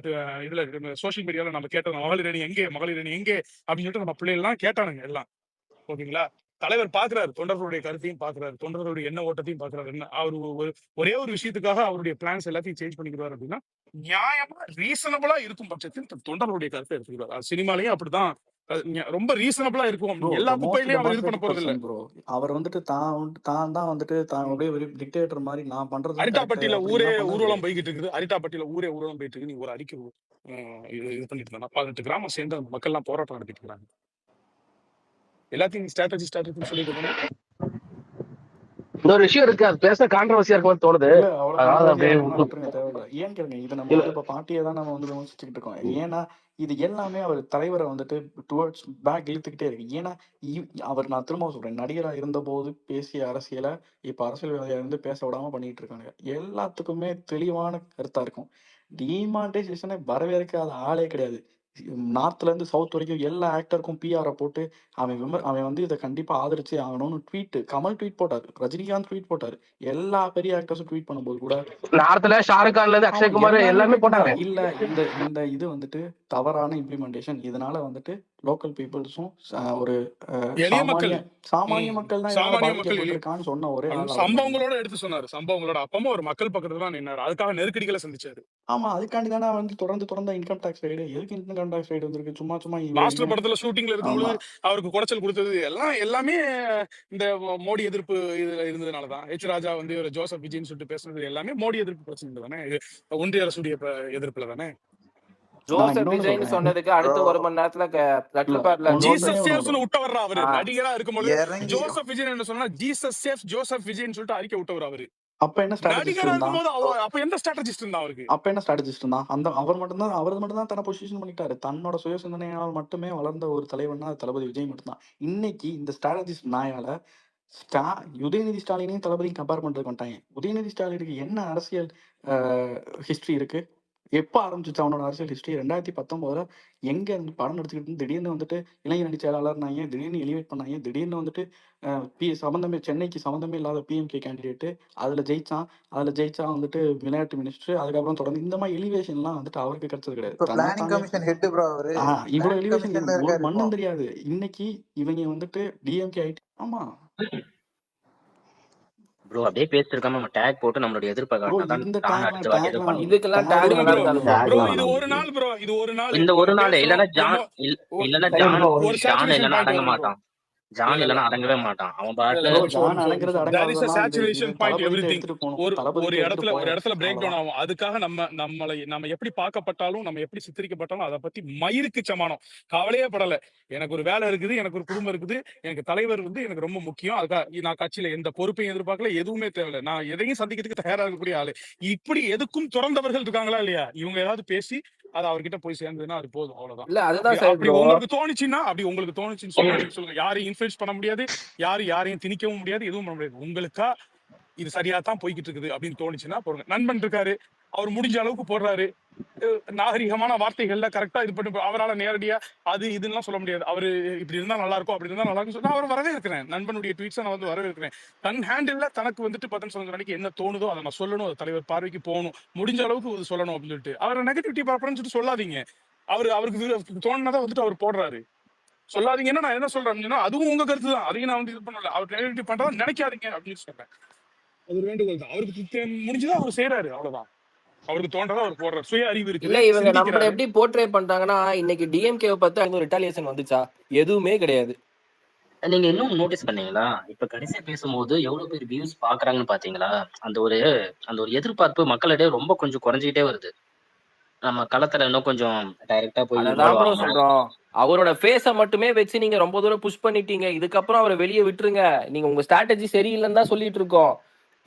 இதுல சோசியல் மீடியால நம்ம கேட்டோம், மகளிர் அணி எங்கே, மகளிர் அணி எங்கே அப்படின்னு சொல்லிட்டு நம்ம பிள்ளைகள் எல்லாம் கேட்டானுங்க எல்லாம். ஓகேங்களா? தலைவர் பாக்குறாரு, தொண்டர்களுடைய கருத்தையும் பாக்குறாரு, தொண்டர்களுடைய எண்ண ஓட்டத்தையும் பாக்குறாரு. என்ன அவர் ஒரே ஒரு விஷயத்துக்காக அவருடைய பிளான்ஸ் எல்லாத்தையும் சேஞ்ச் பண்ணிக்கிறாரு அப்படின்னா, நியாயமா ரீசனபிளா இருக்கும் பட்சத்தில் தொண்டர்களுடைய கருத்தை எடுத்துக்கிறார். அது சினிமாலையும் அப்படிதான். ரொம்ப ரீசனபிளா இருக்கும். ப்ரோ எல்லா மோஸ்ட் குப்பையிலையும் அவர் இது பண்ண டெமோக்ராட்டிக் போறது இல்ல. Person bro. அவர் வந்துட்டு தான் தான் வந்துட்டு தான் அப்படியே ஒரு டிக்டேட்டர் மாதிரி நான் பண்றது கரெக்ட் அரிட்டாப்பட்டியில ஊரே அப்படின்லாம் பண்ண ஊர்வலம் முடியாது. போய்கிட்டு இருக்குது. அரிட்டாப்பட்டியில ஊரே ஊர்வலம் போயிட்டு இருக்கு. நீ ஒரு அறிக்கை இது பண்ணிட்டு இருந்தா 18 கிராமம் சேர்ந்து அந்த மக்கள் எல்லாம் போராட்டம் நடத்திட்டு இருக்காங்க. எல்லாத்தையும் ஸ்ட்ராட்டஜி சொல்லிட்டு இருக்கணும். இன்னொரு விஷயம் இருக்கு, அது பேச கான்ட்ரவர்சியா இருக்கும்னு தோணுது. இல்ல அவ்வளவு அதாவது கான்ட்ரவர்சியா அப்படியே இருக்குன்னா விட்டுருங்க, தேவையில்ல. ஏன்னு கேளுங்க, இது நம்ம இல்ல வந்து இப்ப பார்ட்டியை தான் நம்ம வந்து விமர்சிச்சுக்கிட்டு இருக்கோம். ஏன்னா இது எல்லாமே அவர் தலைவரை வந்துட்டு டுவர்ட்ஸ் பேக் இழுத்துக்கிட்டே இருக்கு. ஏன்னா அவர், நான் திரும்ப சொல்றேன், நடிகரா இருந்தபோது பேசிய அரசியலை இப்ப அரசியல்வாதியா இருந்து பேச விடாம பண்ணிட்டு இருக்காங்க. எல்லாத்துக்குமே தெளிவான கருத்தா இருக்கும். டிமானிட்டைசேஷனை வரவேற்காத ஆளே கிடையாது. நார்த்ல இருந்து சவுத் வரைக்கும் எல்லா ஆக்டருக்கும் பிஆரை போட்டு அவன் வந்து இதை கண்டிப்பா ஆதரிச்சு ஆகணும்னு ட்வீட், கமல் ட்வீட் போட்டாரு, ரஜினிகாந்த் ட்வீட் போட்டாரு, எல்லா பெரிய ஆக்டர்ஸும் ட்வீட் பண்ணும்போது கூட நார்த்ல ஷாருக் கான்ல இருந்து ஆமா அக்ஷய்குமார் எல்லாருமே எல்லாமே ட்வீட் போட்டாங்க. பண்ணாங்க. இல்ல இந்த இந்த இது வந்துட்டு தவறான இம்ப்ளிமெண்டேஷன், இதனால வந்துட்டு லோக்கல் பீப்புள்ஸும் ஒரு எளிய மக்கள், சாமானிய மக்கள் தான் இதனால சாமானிய மக்கள் பாதிக்கப்பட்டிருக்கான்னு சொன்ன ஒரே ஆள் அவர் மட்டும்தான். சம்பவங்களோட எடுத்து சொன்னாரு. சம்பவங்களோட அப்பமா ஒரு மக்கள் பக்கத்துல தான் நின்னாரு. அதுக்காக நெருக்கடிகளை சந்திச்சாரு. ஆமா அதுக்காண்டி தானே வந்து தொடர்ந்து இன்கம் டாக்ஸ் ரைடு, எதுக்கு இன்கம் டாக்ஸ் ரைடு வந்திருக்கு? சும்மா மாஸ்டர் படத்துல ஷூட்டிங்ல இருக்கும்போது ஆமா அவருக்கு குடைச்சல் கொடுத்தது எல்லாமே இந்த மோடி எதிர்ப்பு இதுல இருந்ததுனாலதான். ராஜா வந்து ஒரு ஜோசப் விஜய்னு சொல்லிட்டு பேசுனது எல்லாமே மோடி எதிர்ப்பு பிரச்சனை தானே, ஒன்றிய அரசுடைய எதிர்ப்புல தானே. நான் ஜோசப் இன்னொன்னு விஜய்னு சொல்றேன். சொன்னதுக்கு அடுத்த 1 மணி நேரத்துல இல்ல லெட்டர் பேட்ல ஒன்னே ஜீசஸ் ஒண்ணு சேவ்ஸ்னு ப்ரோ. விட்ட வர்றா அவரு. ஆஹ் நடிகரா இருக்கும்போது இறங்கி ஜோசப் விஜய் என்ன சொன்னா, ஜீசஸ் சேவ்ஸ் ஜோசப் விஜய்னு சொல்லிட்டு அறிக்கை விட்டவர் அவரு. அப்ப என்ன ஸ்ட்ராட்டஜிஸ்ட் நடிகரா இருந்தான்? இருக்கும்போது அப்ப எந்த ஸ்ட்ராட்டஜிஸ்ட் இருந்தா அவருக்கு? அப்ப என்ன ஸ்ட்ராட்டஜிஸ்ட் இருந்தான்? அவரது மட்டும் தான் தன்னை பொசிஷன் பண்ணிட்டாரு. தன்னோட சுய சிந்தனையால் மட்டுமே வளர்ந்த ஒரு தலைவன்னா அது தளபதி விஜய் மட்டும்தான். இன்னைக்கு இந்த ஸ்ட்ராட்டஜிஸ்ட் நாயால உதயநிதி ஸ்டாலினையும் தளபதியும் கம்பேர் பண்றதுக்கு வந்துட்டாங்க. உதயநிதி ஸ்டாலினுக்கு என்ன அரசியல் ஹிஸ்டரி இருக்கு? எப்ப ஆரம்பிச்சிச்சு அவனோட அரசியல் ஹிஸ்டரி? 2019 எங்க இருந்து படம் நடிச்சுக்கிட்டு இருந்து திடீர்னு வந்துட்டு இளைஞரணி செயலாளர்னாங்க, திடீர்னு எலிவேட் பண்ணாங்க, திடீர்னு வந்துட்டு சென்னைக்கு சம்மந்தமே இல்லாத பிஎம்கே கேண்டிடேட், அதுல ஜெயிச்சா வந்துட்டு விளையாட்டு மினிஸ்டர், அதுக்கப்புறம் தொடர்ந்து இந்த மாதிரி எலிவேஷன்லாம் வந்துட்டு அவருக்கு கிடைச்சது கிடையாது. இப்ப பிளானிங் தன்னைத்தானே கமிஷன் ஹெட் ப்ரோ அவரு. இவ்வளவு பிளானிங் எலிவேஷன் கமிஷன்ல ஒரு இருக்காரு இப்போ. மண்ணும் தெரியாது. இன்னைக்கு இவங்க வந்துட்டு டிஎம்கே ஆமா ப்ரோ அப்படியே பேசிருக்காம நம்ம டேக் போட்டு நம்மளுடைய எதிர்ப்பை ப்ரோ காட்டினா தான் இந்த டான் டேக்லாம் அடுத்த வாட்டி ஏதோ டேக்லாம் பண்ணி இதுக்கெல்லாம் டேக் டேக் ப்ரோ நல்லா ப்ரோ இருக்காது ப்ரோ ப்ரோ. டேக்லாம் இது வேணாம் ஒரு bro. நாள் ப்ரோ, இது ஒரு நாள் இந்த ஒரு நம்ம நாள் பேசுறோம். இல்லைன்னா ஜான் இல்லைன்னா ஜான் ஒரு ஜான் சேச்சுரேஷன் இல்லைன்னா பாயிண்ட் அடங்க வரும் ப்ரோ. மாட்டான். ஜான் இல்ல இல்ல இல்லைன்னா அடங்கவே மாட்டான். அவன் பாட்டுல இல்ல ப்ரோ நிமிஷம் ஜான் அடங்குறது தேர் இஸ் அ அடங்காததெல்லாம் இது சேச்சுரேஷன் பாயிண்ட் தளபதிட்ட எவ்ரிதிங். எடுத்துட்டு போகணும். ஒரு தளபதிட்ட எடுத்துட்டு ஒரு போயாச்சு இடத்துல பிரேக் டவுன் அவ்வளவுதான். ஆகும். அதுக்காக நம்ம எப்படி பார்க்கப்பட்டாலும், நம்ம எப்படி சித்தரிக்கப்பட்டாலும் அதை பத்தி மயிருக்கு சமானம். கவலையே படல. எனக்கு ஒரு வேலை இருக்குது, எனக்கு ஒரு குடும்பம் இருக்குது, எனக்கு தலைவர் வந்து எனக்கு ரொம்ப முக்கியம். அதுக்காக நான் கட்சியில எந்த பொறுப்பையும் எதிர்பார்க்கல, எதுவுமே தேவையில்ல. நான் எதையும் சந்திக்கிறதுக்கு தயாரா இருக்கக்கூடிய ஆளு. இப்படி எதுக்கும் திறந்தவர்கள் இருக்காங்களா இல்லையா? இவங்க ஏதாவது பேசி அது அவர்கிட்ட போய் சேர்ந்ததுன்னா அது போதும், அவ்வளவுதான். இல்ல அப்படி அதுதான் சரி அப்படி ப்ரோ. உங்களுக்கு தோணுச்சுன்னு சொல்லுங்க. நீங்க சொல்லுங்க. யாரையும் இன்ஃபுளுன்ஸ் பண்ண முடியாது, யாரையும் திணிக்கவும் முடியாது, எதுவும் பண்ண முடியாது. உங்களுக்கா இது சரியா தான் போய்கிட்டு இருக்குது அப்படின்னு தோணுச்சுன்னா போடுங்க. நண்பன் இருக்காரு, அவர் முடிஞ்ச அளவுக்கு போடுறாரு. நாகரிகமான வார்த்தைகள்ல கரெக்டா இது பண்ணி அவரால் நேரடியா அது இதுன்னு சொல்ல முடியாது. அவரு இப்படி இருந்தா நல்லா இருக்கும், அப்படி இருந்தா நல்லா இருக்கும் சொன்னா அவர் வரவேற்கிறேன். நண்பனுடைய ட்வீட்ஸை நான் வந்து வரவேற்கிறேன். தன் ஹேண்டில்ல தனக்கு வந்துட்டு 15 மணிக்கு என்ன தோணுதோ அதை நான் சொல்லணும், அது தலைவர் பார்வைக்கு போகணும், முடிஞ்ச அளவுக்கு இது சொல்லணும் அப்படின்னு சொல்லிட்டு அவரை நெகட்டிவிட்டி பரப்புறேன்னு சொல்லிட்டு சொல்லாதீங்க. அவருக்கு தோணுனதை வந்துட்டு அவர் போடுறாரு. சொல்லாதீங்கன்னா நான் என்ன சொல்றேன் அப்படின்னா, அதுவும் உங்க கருத்து தான், அதையும் நான் வந்து இது பண்ணல. அவர் நெகட்டிவ் பண்றதா நினைக்காதீங்க அப்படின்னு சொல்றேன். அது ஒரு வேண்டுகோள் தான். அவருக்கு முடிஞ்சதா அவர் செய்யறாரு, அவ்வளவுதான். அவருக்கு தோன்றதா அவர் போடுறாரு. சுய அறிவு இல்ல இருக்குது, இவங்க நம்மள சிந்திக்கிறாரு. எப்படி போர்ட்ரே பண்றாங்கன்னா, இன்னைக்கு டிஎம்கேவை பார்த்து அங்க ரிட்டாலியேஷன் வந்துச்சா? எதுவுமே கிடையாது. நீங்க இன்னும் நோட்டீஸ் பண்ணீங்களா? இப்ப கடைசியா பேசும்போது எவ்வளவு பேர் வியூஸ் பாக்குறாங்கன்னு பாத்தீங்களா? அந்த ஒரு எதிர்பார்ப்பு மக்களிடையே ரொம்ப கொஞ்சம் குறைஞ்சிக்கிட்டே வருது. நம்ம களத்துல இன்னும் கொஞ்சம் டைரக்டா போய் அததான் இன்வால்வ் ப்ரோ ஆகணும். சொல்றோம். அவரோட ஃபேஸ மட்டுமே வச்சு நீங்க ரொம்ப தூரம் புஷ் பண்ணிட்டீங்க. இதுக்கப்புறம் அவரை வெளியே விட்டுருங்க. நீங்க உங்க ஸ்ட்ராட்டஜி சரியில்லைன்னு தான் சொல்லிட்டு இருக்கோம்.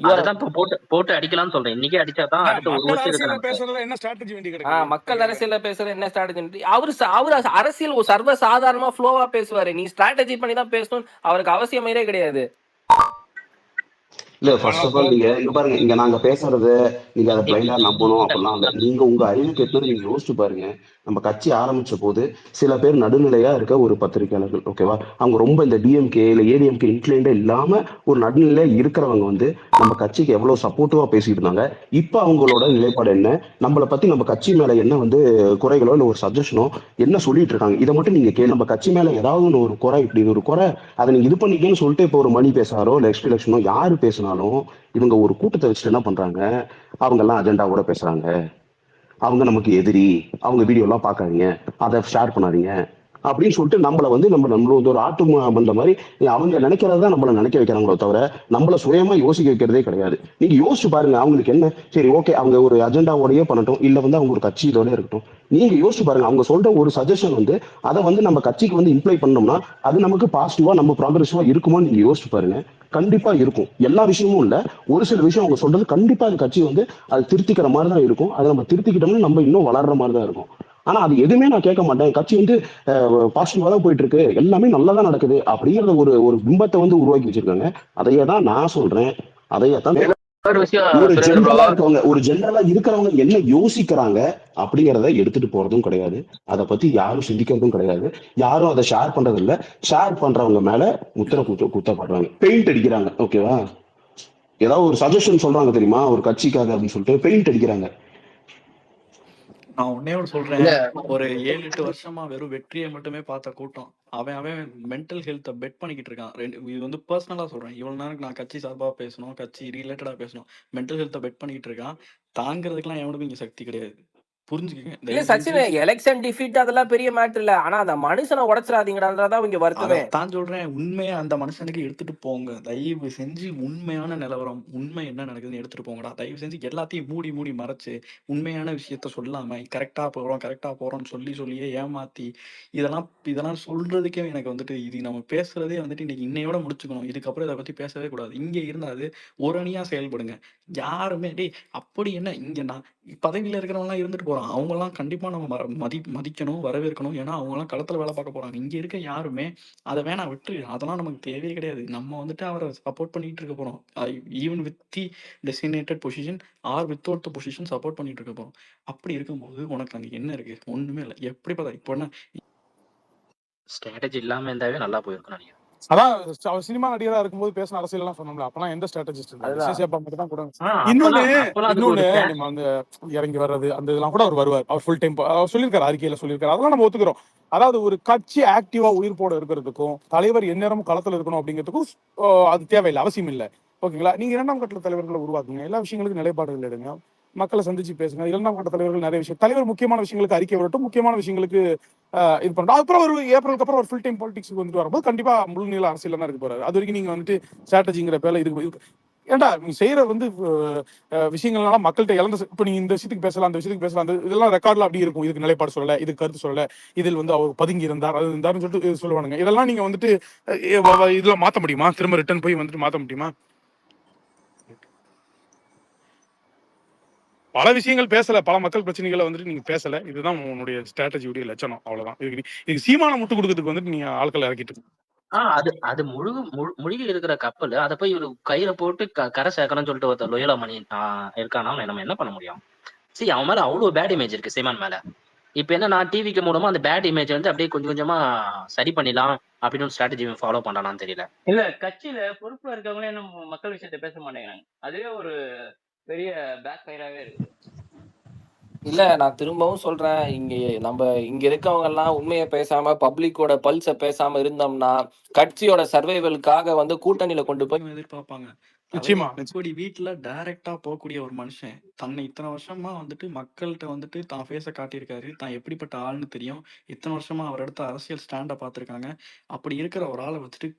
அதுதான் இப்ப போட்டு அடிக்கலாம்னு சொல்றேன். இன்னைக்கே அடிச்சாதான் அடுத்த ஒரு மக்கள் வருஷம் இருக்கு அரசியல நமக்கு. பேசுறதுல என்ன ஸ்ட்ராட்டஜி வேண்டி கிடக்கு? மக்கள் அரசியல பேசுற என்ன ஸ்ட்ராட்டஜி? அவரு அரசியல் சர்வ சாதாரணமா ஃப்ளோவா பேசுவாரு. நீ ஸ்ட்ராட்டஜி பண்ணி தான் பேசணும் அவருக்கு அவசியமே கிடையாது. இல்ல ஃபர்ஸ்ட் ஆஃப் ஆல் நீங்க இங்க பாருங்க, இங்க நாங்க பேசுறது நீங்க அதை பிளைண்டா நம்பணும் அப்படிலாம் இல்ல. நீங்க உங்க அறிவுக்கு எத்தனை நீங்க யோசிச்சு பாருங்க. நம்ம கட்சி ஆரம்பிச்ச போது சில பேர் நடுநிலையா இருக்க ஒரு பத்திரிகையாளர்கள், ஓகேவா, அவங்க ரொம்ப இந்த டிஎம்கே இல்ல ஏடிஎம்கே இன்க்ளைண்டா இல்லாம ஒரு நடுநிலையா இருக்கிறவங்க வந்து நம்ம கட்சிக்கு எவ்வளவு சப்போர்ட்டிவா பேசிட்டு இருந்தாங்க. இப்ப அவங்களோட நிலைப்பாடு என்ன, நம்மளை பத்தி நம்ம கட்சி மேல என்ன வந்து குறைகளோ இல்ல ஒரு சஜஷனோ என்ன சொல்லிட்டு இருக்காங்க, இதை மட்டும் நீங்க கேளு. நம்ம கட்சி மேல ஏதாவது ஒரு குறை, இப்படி ஒரு குறை அதை நீங்க இது பண்ணிக்கன்னு சொல்லிட்டு இப்போ ஒரு மணி பேசுறாரோ இல்ல எக்ஸ்பி லட்சணோ யாரு பேசினாலும் இவங்க ஒரு கூட்டத்தை வச்சுட்டு என்ன பண்றாங்க, அவங்க எல்லாம் அஜெண்டாவோட பேசுறாங்க, அவங்க நமக்கு எதிரி, அவங்க வீடியோ எல்லாம் பாக்காதீங்க, அதை ஷேர் பண்ணாதீங்க அப்படின்னு சொல்லிட்டு நம்மள வந்து நம்மள ஒரு ஆட்டு பண்ற மாதிரி அவங்க நினைக்கிறதா நம்மள நினைக்க வைக்கிறாங்களோ தவிர நம்மள சுயமா யோசிக்க வைக்கிறதே கிடையாது. நீங்க யோசிச்சு பாருங்க, அவங்களுக்கு என்ன சரி ஓகே அவங்க ஒரு அஜெண்டாவோடய பண்ணட்டும், இல்ல வந்து அவங்க ஒரு கட்சி இதோட இருக்கட்டும். நீங்க யோசிச்சு பாருங்க, அவங்க சொல்ற ஒரு சஜஷன் வந்து அதை வந்து நம்ம கட்சிக்கு வந்து இம்ப்ளை பண்ணோம்னா அது நமக்கு பாசிட்டிவா நம்ம ப்ராக்ரெசிவா இருக்குமோன்னு நீங்க யோசிச்சு பாருங்க. கண்டிப்பா இருக்கும். எல்லா விஷயமும் இல்ல, ஒரு சில விஷயம் அவங்க சொல்றது கண்டிப்பா அந்த கட்சி வந்து அது திருத்திக்கிற மாதிரி தான் இருக்கும். அதை நம்ம திருத்திக்கிட்டோம்னா நம்ம இன்னும் வளர்ற மாதிரி தான் இருக்கும். ஆனா அது எதுவுமே நான் கேட்க மாட்டேன், கட்சி வந்து பாசிட்டிவா தான் போயிட்டு இருக்கு, எல்லாமே நல்லா தான் நடக்குது அப்படிங்கிற ஒரு பிம்பத்தை வந்து உருவாக்கி வச்சிருக்காங்க. அதையே தான் நான் சொல்றேன், அதையே தான் ஒரு விஷயம் ஒரு சுரேந்தர் ஜென்ரலா bro. இருக்கவங்க, ஒரு ஜென்ரலா இருக்கிறவங்க என்ன யோசிக்கிறாங்க அப்படிங்கிறத எடுத்துட்டு போறதும் கிடையாது. அதை பத்தி யாரும் சிந்திக்கிறதும் கிடையாது. யாரும் அதை ஷேர் பண்றது இல்ல. ஷேர் பண்றவங்க மேல முத்திரை குத்தப்படுறாங்க, பெயிண்ட் அடிக்கிறாங்க. ஓகேவா, ஏதாவது ஒரு சஜஷன் சொல்றாங்க தெரியுமா ஒரு கட்சிக்காக அப்படின்னு சொல்லிட்டு பெயிண்ட் அடிக்கிறாங்க. நான் ஒன்னே ஒன்று சொல்றேன். இல்ல ஒரு 7-8 வருஷமா வெறும் வெற்றியை மட்டுமே பார்த்த கூட்டம். அவன் மென்டல் ஹெல்த்தை பெட் பண்ணிக்கிட்டு இருக்கான். இது வந்து பர்சனலா சொல்றேன். இவ்வளவு நேரம் நான் கட்சி சார்பா பேசணும், கட்சி ரிலேட்டடா பேசணும், மென்டல் ஹெல்த்தை பெட் பண்ணிக்கிட்டு இருக்கான். தாங்கிறதுக்கெல்லாம் எவனுக்கும் இங்க சக்தி கிடையாது. புரிஞ்சுக்கங்க இல்ல தயவு சச்சின், செஞ்சு. எலெக்ஷன் டிஃபீட் அதெல்லாம் பெரிய மேட்டர் இல்ல. ஆனா அந்த மனுஷனை உடைச்சிடாதீங்கடான்றதான் இங்க வருத்தமே. அதைத்தான் சொல்றேன். உண்மையா அந்த மனுஷனுக்கு எடுத்துட்டு போங்க. தயவு செஞ்சு உண்மையான நிலவரம், உண்மை என்ன நடக்குதுன்னு எடுத்துட்டு போங்கடா. தயவு செஞ்சு எல்லாத்தையும் மூடி மூடி மறைச்சு உண்மையான விஷயத்த சொல்லாம கரெக்டா போறோம்னு சொல்லியே ஏமாத்தி இதெல்லாம் சொல்றதுக்கே எனக்கு வந்துட்டு இது நம்ம பேசுறதே வந்துட்டு இன்னைக்கு இன்னையோட முடிச்சுக்கணும். இதுக்கப்புறம் இதை பத்தி பேசவே கூடாது. இங்க இருந்தாது ஒரு அணியா செயல்படுங்க. யாருமே அப்படி என்ன இங்க நான் பதவியில இருக்கிறவங்க எல்லாம் இருந்துட்டு போறான், அவங்க எல்லாம் கண்டிப்பா நம்ம மதிக்கணும், வரவேற்கணும். ஏன்னா அவங்க எல்லாம் களத்துல வேலை பார்க்க போறாங்க. இங்க இருக்க யாருமே அதை வேணாம் விட்டு, அதெல்லாம் நமக்கு தேவையே கிடையாது. நம்ம வந்துட்டு அவரை சப்போர்ட் பண்ணிட்டு இருக்க போறோம். Even with the designated position or without the position support பண்ணிட்டு இருக்க போறோம். அப்படி இருக்கும்போது உனக்கு அங்க என்ன இருக்கு? ஒண்ணுமே இல்லை. எப்படி பார்த்தா இப்போ என்ன ஸ்ட்ராட்டஜி இல்லாம இருந்தாவே நல்லா போயிருக்கும் நினைக்கிறேன். அதான் அவர் சினிமா நடிகரா இருக்கும்போது பேசின அரசியல் எல்லாம் சொன்னோம்ல, அப்பெல்லாம் எந்த ஸ்ட்ராட்டஜிஸ்ட் இருந்தாரு? அதுதான். சேசியப்பா மட்டும் தான் கூட. அப்பெல்லாம் அதுக்கு ஒரு நம்ம அந்த இறங்கி வர்றது அந்த இதெல்லாம் கூட அவர் வருவார். அவர் ஃபுல் டைம் அவர் சொல்லியிருக்காரு, அறிக்கையில சொல்லியிருக்காரு. அதெல்லாம் நம்ம ஒத்துக்கிறோம். அதாவது ஒரு கட்சி ஆக்டிவா உயிர்ப்போட இருக்கிறதுக்கும் தலைவர் எந்நேரமும் களத்துல இருக்கணும் அப்படிங்கிறதுக்கும் அது தேவையில்லை, அவசியம் இல்லை. ஓகேங்களா? நீங்க 2ஆம் கட்ட தலைவர்களை உருவாக்குங்க. எல்லா விஷயங்களுக்கும் நிலைப்பாடுகள் எடுங்க. மக்களை சந்திச்சு பேசுங்க. 2ஆம் கட்ட தலைவர்கள் நிறைய விஷயம் தலைவர் முக்கியமான விஷயங்களுக்கு அறிக்கை விடட்டும், முக்கியமான விஷயங்களுக்கு இது பண்ணட்டும். அப்புறம் ஒரு ஏப்ரலுக்கு அப்புறம் ஒரு ஃபுல் டைம் பாலிடிக்ஸ்க்கு வந்துட்டு வரும்போது கண்டிப்பா முழு நீள அரசியல் தான் இருக்க போறாரு. அது வரைக்கும் நீங்க வந்துட்டு ஸ்ட்ராட்டஜிங்கிற பேர்ல ஏன்டா நீங்க செய்யற வந்து விஷயங்கள்னால மக்கள்கிட்ட இழந்த இப்ப நீங்க இந்த விஷயத்துக்கு பேசலாம், அந்த விஷயத்துக்கு பேசலாம், அந்த இதெல்லாம் ரெக்கார்ட்ல அப்படி இருக்கும். இதுக்கு நிலைப்பாடு சொல்லல, இதுக்கு கருத்து சொல்லல, இதில் வந்து அவர் பதுங்கி இருந்தார், அது இருந்தாருன்னு சொல்லிட்டு சொல்லுவானுங்க. இதெல்லாம் நீங்க வந்துட்டு இதெல்லாம் மாத்த முடியுமா? திரும்ப ரிட்டர்ன் போய் வந்துட்டு மாத்த முடியுமா? பல விஷயங்கள் பேசல, பல மக்கள் பிரச்சனைகளை வந்துட்டு நீங்க பேசல. இதுதான் உன்னுடைய ஸ்ட்ராட்டஜியுடைய லட்சணம். அவ்வளவுதான். இதுக்கு சீமான முட்டு கொடுக்கறதுக்கு வந்துட்டு நீங்க ஆட்களை இறக்கிட்டு அது அது முழுகி இருக்கிற கப்பல் அதை போய் ஒரு கயிறை போட்டு கரை சேர்க்கணும்னு சொல்லிட்டு ஒருத்தர் லோயலா மணி இருக்கானா, நம்ம என்ன பண்ண முடியும்? சரி, அவன் மேல அவ்வளவு பேட் இமேஜ் இருக்கு சீமான் மேல. இப்ப என்ன, நான் டிவிக்கு மூலமா அந்த பேட் இமேஜ் வந்து அப்படியே கொஞ்சம் கொஞ்சமா சரி பண்ணிடலாம் அப்படின்னு ஒரு ஸ்ட்ராட்டஜி ஃபாலோ பண்றானான்னு தெரியல. இல்ல, கட்சியில பொறுப்புல இருக்கவங்களே இன்னும் மக்கள் விஷயத்த பேச மாட்டேங்கிறாங்க. அதுவே ஒரு பெரிய பேக் ஃபயராவே இருக்குது. இல்ல, நான் திரும்பவும் சொல்றேன், இங்க இருக்கவங்க எல்லாம் உண்மையை பேசாம பப்ளிக்கோட பல்ஸ பேசாம இருந்தோம்னா கட்சியோட சர்வைவலுக்காக வந்து கூட்டணியில கொண்டு போய் எதிர்பார்ப்பாங்க. நிச்சயமா தலைவர் வீட்டுல டைரக்டா போகக்கூடிய ஒரு மனுஷன் தன்னை இத்தனை வருஷமா வந்துட்டு மக்கள்கிட்ட வந்துட்டு தான் ஃபேஸ காட்டியிருக்காரு, தான் எப்படிப்பட்ட ஆள்னு தெரியும், இத்தனை வருஷமா அவர் எடுத்த அரசியல் ஸ்டாண்டை பார்த்துருக்காங்க. அப்படி இருக்கிற ஒரு ஆளை வச்சுட்டு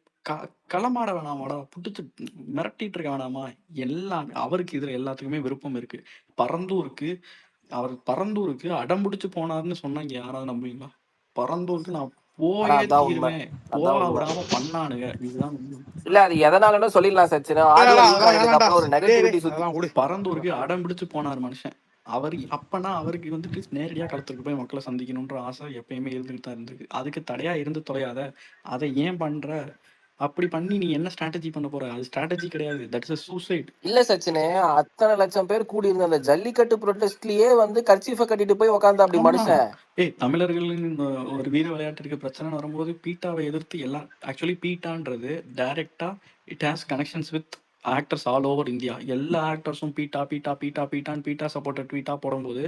களமாட வேணாமாடா, புடிச்சு மிரட்டிட்டு இருக்க வேணாமா? எல்லாம் அவருக்கு இதுல எல்லாத்துக்குமே விருப்பம் இருக்கு. பரந்தூருக்கு அடம்பிடிச்சு போனாருன்னு சொன்னா இங்க யாராவது நம்புவீங்களா? பரந்தூருக்கு நான் போயே அதான் உண்மை. தீருவேன், அதான் போக உண்மை. விடாம பண்ணானுங்க. இதுதான் உண்மை. இல்ல, அது எதனாலன்னு சொல்லிடலாம் சச்சின். ஆடியோ லீக் ஆனதுக்கு அப்புறம் ஒரு நெகட்டிவிட்டி சுத்தி பரந்தூருக்கு அடம் பிடிச்சு போனார் மனுஷன். அப்பனா அவருக்கு வந்துட்டு நேரடியா களத்துக்கு போய் மக்களை சந்திக்கணும்ன்ற ஆசை எப்பயுமே இருந்துட்டு தான் இருந்திருக்கு. அதுக்கு தடையா இருந்து தொலையாத. அதை ஏன் பண்ற? அப்படி பண்ணி நீ என்ன ஸ்ட்ராட்டஜி பண்ண போற? அது ஸ்ட்ராட்டஜி கிடையாது, தட் இஸ் சூசைட். இல்ல சச்சினே, அத்தனை லட்சம் பேர் கூடி இருந்த அந்த ஜல்லிக்கட்டு ப்ரொடெஸ்ட்லயே வந்து கர்ச்சீஃபை கட்டிட்டு போய் உட்கார்ந்தா அப்படி மனுஷன். தமிழர்களின் ஒரு வீர விளையாட்டிற்கு பிரச்சனை வரும்போது பீட்டாவை எதிர்த்து எல்லாம், ஆக்சுவலி பீட்டான்றது டைரக்டா it has connections with actors all over India. எல்லா ஆக்டர்ஸும் பீட்டா பீட்டா பீட்டா பீட்டான்னு பீட்டா சப்போர்ட்டட் ட்வீட்டா போடும்போது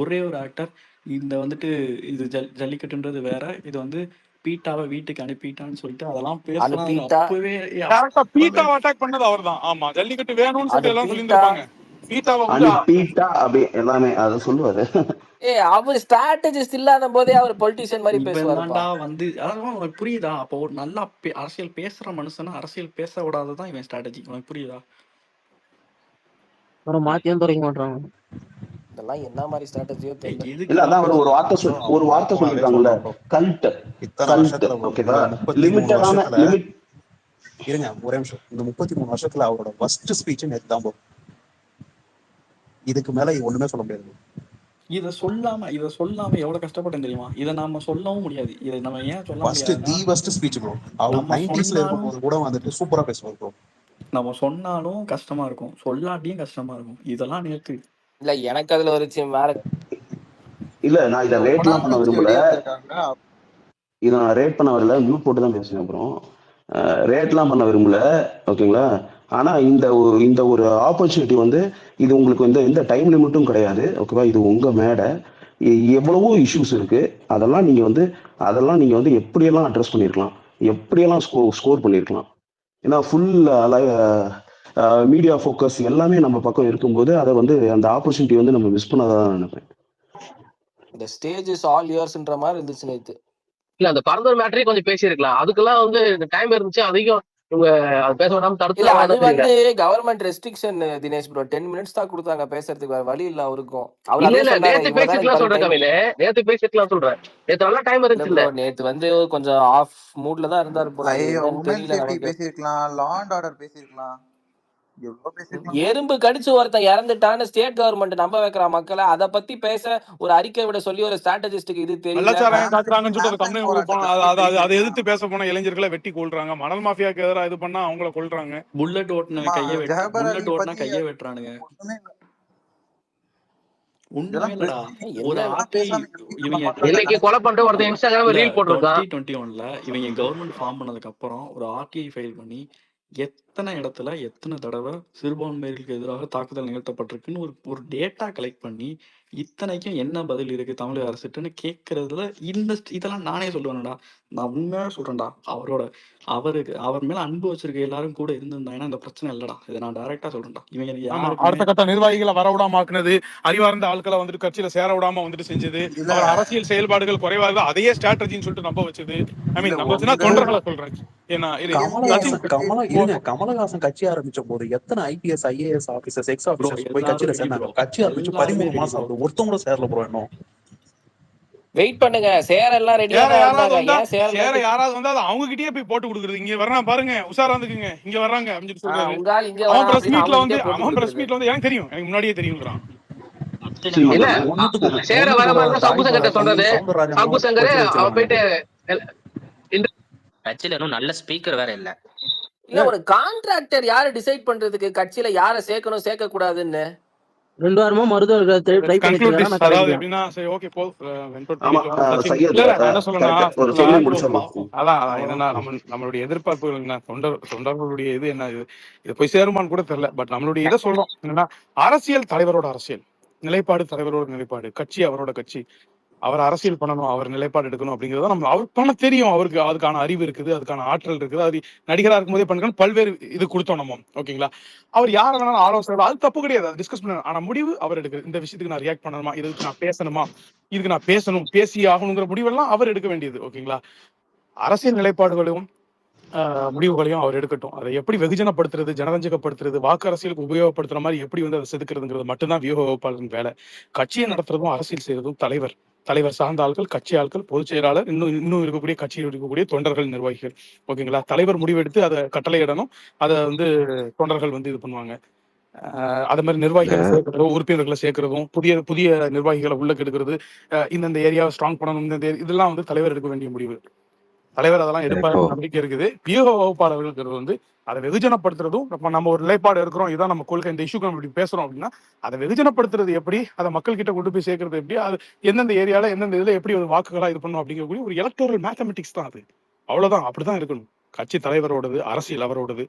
ஒரே ஒரு ஆக்டர் இந்த வந்துட்டு இது ஜல்லிக்கட்டுன்றது வேற, இது வந்து பீட்டாவை வீட்டுக்கு அனுப்பிட்டான்னு சொல்லிட்டு அதெல்லாம் பேசுறாங்க. அப்பவே பீட்டாவை அட்டாக் பண்ணது அவர்தான். ஆமா, ஜல்லிக்கட்டு வேணும்னு சொல்லி எல்லாம் சொல்லியிருப்பாங்க. பீட்டாவை பீட்டா அப்படி எல்லாமே அதை சொல்லுவாரு. அவர் ஸ்ட்ராட்டஜிஸ்ட் இல்லாத போதே அவர் பொலிட்டிஷியன் மாதிரி பேசுவாருப்பா. வந்து அதான் உனக்கு புரியுதா? அப்போ ஒரு நல்லா அரசியல் பேசுற மனுஷனா அரசியல் பேச விடாததான் இவன் ஸ்ட்ராட்டஜி. உனக்கு புரியுதா? மாத்தியம் தொடங்க மாட்டாங்க. இதெல்லாம் என்ன மாதிரி ஸ்ட்ராட்டஜியோ தெரியல. இல்ல, அதான் ஒரு வார்த்தை சொல்லிருக்காங்கல்ல, கல்ட். ஓகேவா? லிமிட்டடான லிமிட். இருங்க ஒரே நிமிஷம். இந்த 33 வருஷத்துல அவரோட ஃபர்ஸ்ட் ஸ்பீச் நேத்து தான் போகும். இதுக்கு மேல ஒண்ணுமே சொல்ல முடியாது. இத சொல்லாம எவ்வளவு கஷ்டப்பட்டேன் தெரியுமா? இத நாம சொல்லவும் முடியாது. இத நம்ம ஏன் சொல்ல முடியாது? First speech bro. அவர் 90ஸ்ல இருக்கும்போது கூட வந்துட்டு சூப்பரா பேசுவார் ப்ரோ. நம்ம சொன்னாலும் கஷ்டமா இருக்கும், சொல்லாட்டியும் கஷ்டமா இருக்கும். இதெல்லாம் நேத்து இல்ல, எனக்கு அதுல ஒரு வேற இல்ல, நான் இதை ரேட்லாம் பண்ண விரும்பல. இதை நான் ரேட் பண்ண வரல, மியூட் போட்டு தான் பேசுவேன். அப்புறம் ரேட்லாம் பண்ண விரும்பல, ஓகேங்களா? ஆனா இந்த ஒரு ஆப்பர்ச்சுனிட்டி வந்து இது உங்களுக்கு வந்து எந்த டைம் லிமிட்டும் கிடையாது, ஓகேவா? இது உங்க மேடை, எவ்வளவோ இஷ்யூஸ் இருக்கு. அதெல்லாம் நீங்க வந்து எப்படியெல்லாம் அட்ரஸ் பண்ணிருக்கலாம், எப்படியெல்லாம் ஸ்கோர் பண்ணிருக்கலாம். ஏன்னா ஃபுல் மீடியா ஃபோக்கஸ் எல்லாமே நம்ம பக்கம் இருக்கும்போது அதை வந்து அந்த ஆப்பர்ச்சுனிட்டி வந்து நம்ம மிஸ் பண்ணதான் நினைப்பேன். இந்த ஸ்டேஜ் இஸ் ஆல் யுவர்ஸ்ன்ற மாதிரி இருந்துச்சு நேத்து. இல்ல, அந்த பரந்தூர் மேட்டரே கொஞ்சம் பேசியிருக்கலாம். அதுக்கெல்லாம் வந்து டைம் இருந்துச்சு, அதிகம் இவங்க பேச விடாம தடுத்து. அது வந்து government restriction Dinesh bro. 10 minutes தான் கொடுத்தாங்க பேசுறதுக்கு, வேற வழி இல்ல அவருக்கும். நேத்து பேசிக்கலாம் சொல்றேன் கவில, நேத்து பேசிக்கலாம் சொல்றேன். நேத்து நல்லா டைம் இருந்துச்சு. நேத்து வந்து கொஞ்சம் ஆஃப் மூட்ல தான் இருந்தாரு போல. உமன் சேஃப்டி பேசிருக்கலாம், லா அண்ட் ஆர்டர் பேசிருக்கலாம். எறும்பு கடிச்சு ஒருத்தன் இறந்துட்டான்னு ஸ்டேட் கவர்மெண்ட் நம்ப வைக்கிற மக்களை அதை பத்தி பேச ஒரு அறிக்கை விட சொல்லி ஒரு ஸ்ட்ராட்டஜிஸ்டுக்கு இது தெரியல. அதை எதிர்த்து பேச போன இளைஞர்களை வெட்டி கொள்றாங்க. மணல் மாஃபியாக்கு எதிராக இது பண்ணா அவங்கள கொள்றாங்க. புல்லட் ஓட்டுன கையை வெட்டுறானுங்க. கொலை பண்ணிட்டு ஒருத்தன் இன்ஸ்டாகிராம்ல ரீல் போட்டுருக்கான். 2021ல இவங்க கவர்மெண்ட் ஃபார்ம் பண்ணதுக்கு அப்புறம் ஒரு ஆர்டிஐ ஃபைல் பண்ணி எத்தனை இடத்துல எத்தனை தடவை சிறுபான்மையர்களுக்கு எதிராக தாக்குதல் நிகழ்த்தப்பட்டிருக்குன்னு ஒரு ஒரு டேட்டா கலெக்ட் பண்ணி இத்தனைக்கும் என்ன பதில் இருக்கு தமிழக அரசுன்னு கேட்கறதுல இதெல்லாம் நானே சொல்லுவேன்டா. நான் உண்மையா சொல்றேன்டா. அவர் மேல அன்பு வச்சிருக்க எல்லாரும் கூட இருந்திருந்தாங்கன்னா இந்த பிரச்சனை இல்லடா. இதை நான் டைரக்டா சொல்றேன்டா. இவங்க ஆமா, யாருக்குமே அடுத்த கட்ட நிர்வாகிகளை வர விடாம ஆக்குனது, அறிவார்ந்த ஆட்களை வந்துட்டு கட்சியில சேர விடாம வந்துட்டு செஞ்சது, இல்ல அவர் அரசியல் செயல்பாடுகள் குறைவாக அதையே ஸ்ட்ராட்டஜின்னு சொல்லிட்டு நம்ப வச்சது. ஐ இல்ல மீன் நம்ப வச்சுன்னா உங்க தொண்டர்களை சொல்றேன். ஏன்னா இது டிஎம்கே சச்சின் கமலஹாசன் கட்சி ஆரம்பிச்ச போது எத்தனை IPS IAS officers X bro officers போய் எல்லாரும் கட்சியில ரெடி சேர்ந்தாங்க. ப்ரோ. கட்சி ஆரம்பிச்சு எல்லாருமே 13 ரெடி மாசம் ப்ரோ. ஆகுது, ஒருத்தவங்க கூட சேரல ப்ரோ இன்னும். வெயிட் பண்ணுங்க, சேர எல்லாம் ரெடியா சேர தான் யாராவது இருந்தாங்க. வந்தா ஏன் சேர சேரலன்ட்டு யாராவது வந்தா அது அவங்க கிட்டயே போய் போட்டு கொடுக்குறது. இங்க வர்றான் பாருங்க, உஷாரா இருந்துக்குங்க, இங்க வர்றாங்க அப்படின்னு சொல்றாரு. உங்க ஆள் இங்க அவன் வரான் பிரஸ் அப்படின்னு மீட்ல அவங்க வந்து கிட்டே போட்டு கொடுக்குறது. எனக்கு தெரியும், எனக்கு முன்னாடியே தெரியுங்கிறான். இல்ல ஒண்ணுத்துக்கும் சேர வர மாதிரி தான் சம்பு சங்கர்ட்ட சொல்றது. சம்பு சங்கர் பிரச்சனை அவன் போயிட்டு வச்சிருக்காங்க. கட்சியில இன்னும் நல்ல ஸ்பீக்கர் வேற இல்ல. இல்ல, ஒரு கான்ட்ராக்டர் யாரு டிசைட் பண்றதுக்கு கட்சியில யார சேர்க்கணும் சேர்க்க கூடாதுன்னு? 2 வாரமா மருத்துவர் ட்ரை பண்ணிட்டு கன்க்ளூட் இருக்காரு. திஸ். நான் அதாவது கிளம்பிட்டேன். எப்படின்னா, சரி ஓகே போ வென்கட் ஆமா பண்ணிக்கலாம் சச்சின். சையத் இல்ல நான் என்ன சொல்லணும்னா, கரெக்ட் ஒரு நான் சொல்லி இப்போ முடிச்சிடலாம். அதான் என்னன்னா நம்மளுடைய எதிர்பார்ப்புகள் என்ன, தொண்டர்களுடைய இது என்ன, இது போய் சேருமான்னு கூட தெரியல. பட் நம்மளுடைய இதை சொல்றோம் என்னன்னா, அரசியல் தலைவரோட அரசியல் நிலைப்பாடு, தலைவரோட நிலைப்பாடு, கட்சி அவரோட கட்சி, அவர் அரசியல் பண்ணணும், அவர் நிலைப்பாடு எடுக்கணும் அப்படிங்கறத நம்ம அவருக்கு பண்ண தெரியும். அவருக்கு அதுக்கான அறிவு இருக்குது, அதுக்கான ஆற்றல் இருக்குது. அது நடிகரா இருக்கும்போதே பண்ணுறோம், பல்வேறு இது கொடுத்தோம் நம்ம. ஓகேங்களா, அவர் யார வேணாலும் ஆலோசனை, அது தப்பு கிடையாது, அது டிஸ்கஸ் பண்ணணும். ஆனா முடிவு அவர் எடுக்குது. இந்த விஷயத்துக்கு நான் ரியாக்ட் பண்ணணுமா, இதுக்கு நான் பேசணுமா, இதுக்கு நான் பேசணும், பேசி ஆகணுங்கிற முடிவெல்லாம் அவர் எடுக்க வேண்டியது. ஓகேங்களா, அரசியல் நிலைப்பாடுகளும் முடிவுகளையும் அவர் எடுக்கட்டும். அதை எப்படி வெகுஜனப்படுத்துறது, ஜனரஞ்சகப்படுத்துறது, வாக்கு அரசியலுக்கு உபயோகப்படுத்துற மாதிரி எப்படி வந்து அதை செதுக்குறதுங்கிறது மட்டும்தான் வியூக வகுப்பாளரின் வேலை. கட்சியை நடத்துறதும் அரசியல் செய்யறதும் தலைவர் சார்ந்த ஆட்கள், கட்சி ஆட்கள், பொதுச் செயலாளர், இன்னும் இருக்கக்கூடிய கட்சியில் இருக்கக்கூடிய தொண்டர்கள், நிர்வாகிகள். ஓகேங்களா, தலைவர் முடிவெடுத்து அதை கட்டளையிடணும். அதை வந்து தொண்டர்கள் வந்து இது பண்ணுவாங்க. அது மாதிரி நிர்வாகிகளை சேர்க்கிறதும், உறுப்பினர்களை சேர்க்கிறதும், புதிய புதிய நிர்வாகிகளை உள்ள கெடுக்கிறது, இந்தந்த ஏரியாவை ஸ்ட்ராங் பண்ணணும், இதெல்லாம் வந்து தலைவர் எடுக்க வேண்டிய முடிவு. தலைவர் அதெல்லாம் எடுப்பாரு நம்பிக்கை இருக்குது. வியூக வகுப்பாளர்களுக்கு வந்து அதை வெகுஜனப்படுத்துறதும், நம்ம ஒரு நிலைப்பாடு இருக்கிறோம், இதான் நம்ம கொள்கை, இந்த இஷ்யூக்கு நம்ம இப்படி பேசுறோம் அப்படின்னா அதை வெகுஜனப்படுத்துறது எப்படி, அதை மக்கள் கிட்ட கொண்டு போய் சேர்க்கறது எப்படி, அது எந்தெந்த ஏரியால எந்தெந்த இதுல எப்படி ஒரு வாக்குகளா இது பண்ணும் அப்படிங்கக்கூடிய ஒரு எலக்டோரல் மேத்தமெட்டிக்ஸ் தான் அது. அவ்வளவுதான், அப்படிதான் இருக்கணும். கட்சி தலைவரோடது, அரசியல் அவரோடது.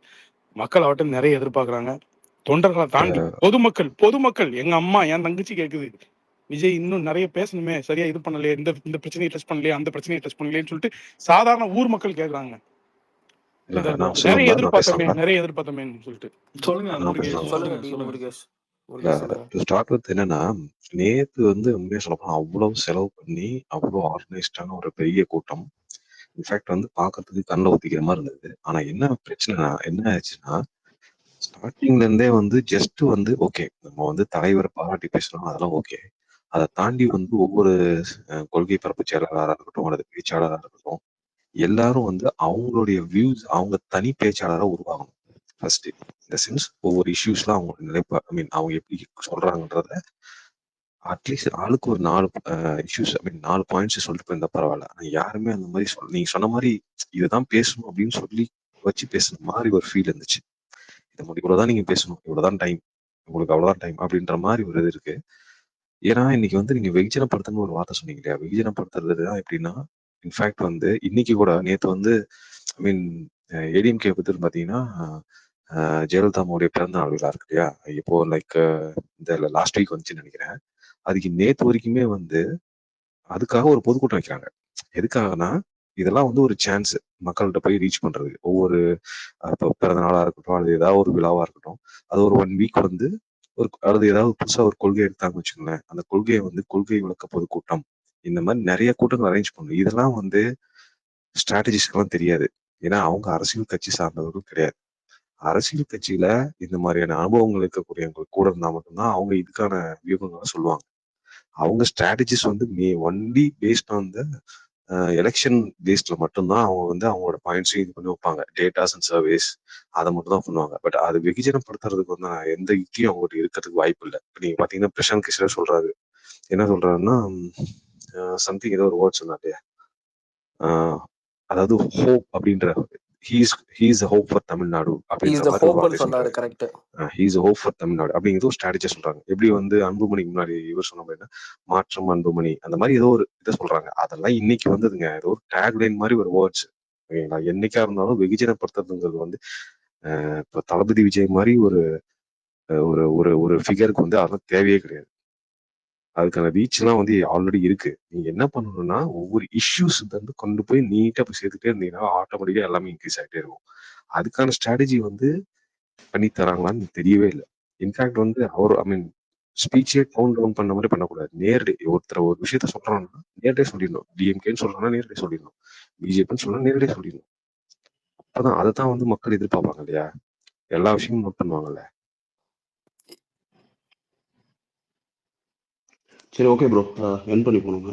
மக்கள் அவர்கிட்ட நிறைய எதிர்பார்க்கறாங்க. தொண்டர்களை தாண்டி பொதுமக்கள் எங்க அம்மா, என் தங்கச்சி கேக்குது, விஜய் இன்னும் நிறைய பேசணுமே, சரியா இது பண்ணலையே, இந்த பிரச்சனையை டச் பண்ணலையே, அந்த பிரச்சனையை டச் பண்ணலையேன்னு சொல்லிட்டு சாதாரண ஊர் மக்கள் கேக்குறாங்க. நிறைய எதிர்பார்த்தமே சொல்லிட்டு என்னன்னா, நேத்து வந்து உண்மையா சொல்ல போனா அவ்வளவு செலவு பண்ணி அவ்வளவு ஆர்கனைஸ்டான ஒரு பெரிய கூட்டம். இன்ஃபேக்ட் வந்து பாக்குறதுக்கு கண்ணில் ஊத்திக்கிற மாதிரி இருந்தது. ஆனா என்ன பிரச்சனைனா, என்ன ஆச்சுன்னா, ஸ்டார்டிங்ல இருந்தே வந்து ஜஸ்ட் வந்து ஓகே, நம்ம வந்து தலைவரை பாராட்டி பேசணும், அதெல்லாம் ஓகே. அதை தாண்டி வந்து ஒவ்வொரு கொள்கை பரப்பு செயலாளராக இருக்கட்டும் அல்லது பேச்சாளராக இருக்கட்டும், எல்லாரும் வந்து அவங்களுடைய வியூஸ், அவங்க தனி பேச்சாளராக உருவாகணும் ஃபர்ஸ்ட். இந்த சென்ஸ் ஒவ்வொரு இஷ்யூஸ்லாம் அவங்க நிலைப்பாடு, ஐ மீன் அவங்க எப்படி சொல்றாங்கன்றத அட்லீஸ்ட் ஆளுக்கு ஒரு 4 இஷ்யூஸ், ஐ மீன் 4 பாயிண்ட்ஸ் சொல்லிட்டு போயிருந்தா பரவாயில்ல. ஆனா யாருமே அந்த மாதிரி நீங்க சொன்ன மாதிரி இதுதான் பேசணும் அப்படின்னு சொல்லி வச்சு பேசுன மாதிரி ஒரு ஃபீல் இருந்துச்சு. இவ்வளவுதான் நீங்க பேசணும், இவ்வளவுதான் டைம், உங்களுக்கு அவ்வளவுதான் டைம் அப்படின்ற மாதிரி ஒரு இது இருக்கு. ஏன்னா இன்னைக்கு வந்து நீங்க வெகுஜனப்படுத்தணும்னு ஒரு வார்த்தை சொன்னீங்க இல்லையா, வெகுஜனப்படுத்துறதுதான் எப்படின்னா, இன்ஃபேக்ட் வந்து இன்னைக்கு கூட நேற்று வந்து ஐ மீன் ஏடிஎம்கே பத்தி பாத்தீங்கன்னா, ஜெயலலிதாவுடைய பிறந்த நாள் விழா இருக்கு இல்லையா, இப்போ லைக் இந்த லாஸ்ட் வீக் வந்துச்சுன்னு நினைக்கிறேன். அதுக்கு நேத்து வரைக்குமே வந்து அதுக்காக ஒரு பொதுக்கூட்டம் வைக்கிறாங்க. எதுக்காகனா, இதெல்லாம் வந்து ஒரு சான்ஸ் மக்கள்கிட்ட போய் ரீச் பண்றது. ஒவ்வொரு பிறந்த நாளா இருக்கட்டும் அல்லது ஏதாவது ஒரு விழாவா இருக்கட்டும், அது ஒரு 1 வீக் வந்து அல்லது ஏதாவது புதுசா ஒரு கொள்கை எடுத்தாங்கன்னு வச்சுக்கோங்களேன், அந்த கொள்கையை வந்து கொள்கை விளக்க பொதுக்கூட்டம், இந்த மாதிரி நிறைய கூட்டங்கள் அரேஞ்ச் பண்ணும். இதெல்லாம் வந்து ஸ்ட்ராட்டஜிஸ்ட்லாம் தெரியாது. ஏன்னா அவங்க அரசியல் கட்சி சார்ந்தவர்களும் கிடையாது. அரசியல் கட்சியில இந்த மாதிரியான அனுபவங்கள் இருக்கக்கூடியவங்க கூட இருந்தா மட்டும்தான் அவங்க இதுக்கான வியூகங்களை சொல்லுவாங்க. அவங்க ஸ்ட்ராட்டஜிஸ் வந்து only based on the election பேஸ்ட்ல மட்டும்தான் அவங்க வந்து அவங்களோட பாயிண்ட்ஸையும் இது பண்ணி வைப்பாங்க. டேட்டாஸ் அண்ட் சர்வேஸ் அதை மட்டும் தான் பண்ணுவாங்க. பட் அது வெகுஜனப்படுத்துறதுக்கு வந்து எந்த யுக்தியும் அவங்களுக்கு இருக்கிறதுக்கு வாய்ப்பு இல்லை. இப்போ நீங்க பாத்தீங்கன்னா பிரசாந்த் கிஷோர் சொல்றாரு, என்ன சொல்றாருன்னா, சம்திங் ஏதோ ஒரு வேர்ட் சொன்னாரு, அதாவது ஹோப் அப்படின்ற, ஹீஸ் ஹோப் ஃபார் தமிழ்நாடு அப்படின்ற மாதிரி ஒரு வார்த்தை சொல்றாரு. ஹீஸ் ஹோப் ஃபார் தமிழ்நாடு அப்படிங்கிறது ஒரு ஸ்ட்ராட்டஜி சொல்றாங்க. எப்படி வந்து அன்புமணிக்கு முன்னாடி இவர் சொன்ன மாதிரினா மாற்றம் அன்புமணி அந்த மாதிரி ஏதோ ஒரு இதை சொல்றாங்க. அதெல்லாம் இன்னைக்கு வந்ததுங்க, ஏதோ ஒரு டேக்லைன் மாதிரி ஒரு வேர்ட்ஸ். ஓகேங்களா, என்னைக்கா இருந்தாலும் வெகுஜனப்படுத்துறதுங்கிறது வந்து இப்போ தளபதி விஜய் மாதிரி ஒரு ஒரு ஒரு ஒரு ஃபிகருக்கு வந்து அதெல்லாம் தேவையே கிடையாது. அதுக்கான ரீச்லாம் வந்து ஆல்ரெடி இருக்கு. நீங்க என்ன பண்ணணும்னா ஒவ்வொரு இஷ்யூஸ் வந்து கொண்டு போய் நீட்டா போய் சேர்த்துட்டே இருந்தீங்கன்னா ஆட்டோமேட்டிக்கா எல்லாமே இன்க்ரீஸ் ஆகிட்டே இருக்கும். அதுக்கான ஸ்ட்ராட்டஜி வந்து பண்ணி தராங்களான்னு தெரியவே இல்லை. இன்ஃபேக்ட் வந்து அவர் ஸ்பீச்சே டவுன் பண்ண மாதிரி பண்ணக்கூடாது. நேரடி ஒருத்தர் ஒரு விஷயத்த சொல்றாங்கன்னா நேரடியாக சொல்லிடணும். டிஎம்கேன்னு சொல்றாங்கன்னா நேரடியாக சொல்லிடணும். பிஜேபின்னு சொன்னா நேரடியாக சொல்லிடணும். அப்பதான் அதை தான் வந்து மக்கள் எதிர்பார்ப்பாங்க இல்லையா? எல்லா விஷயமும் நோட் பண்ணுவாங்கல்ல. சரி, ஓகே ப்ரோ, என் பண்ணி போனோங்க.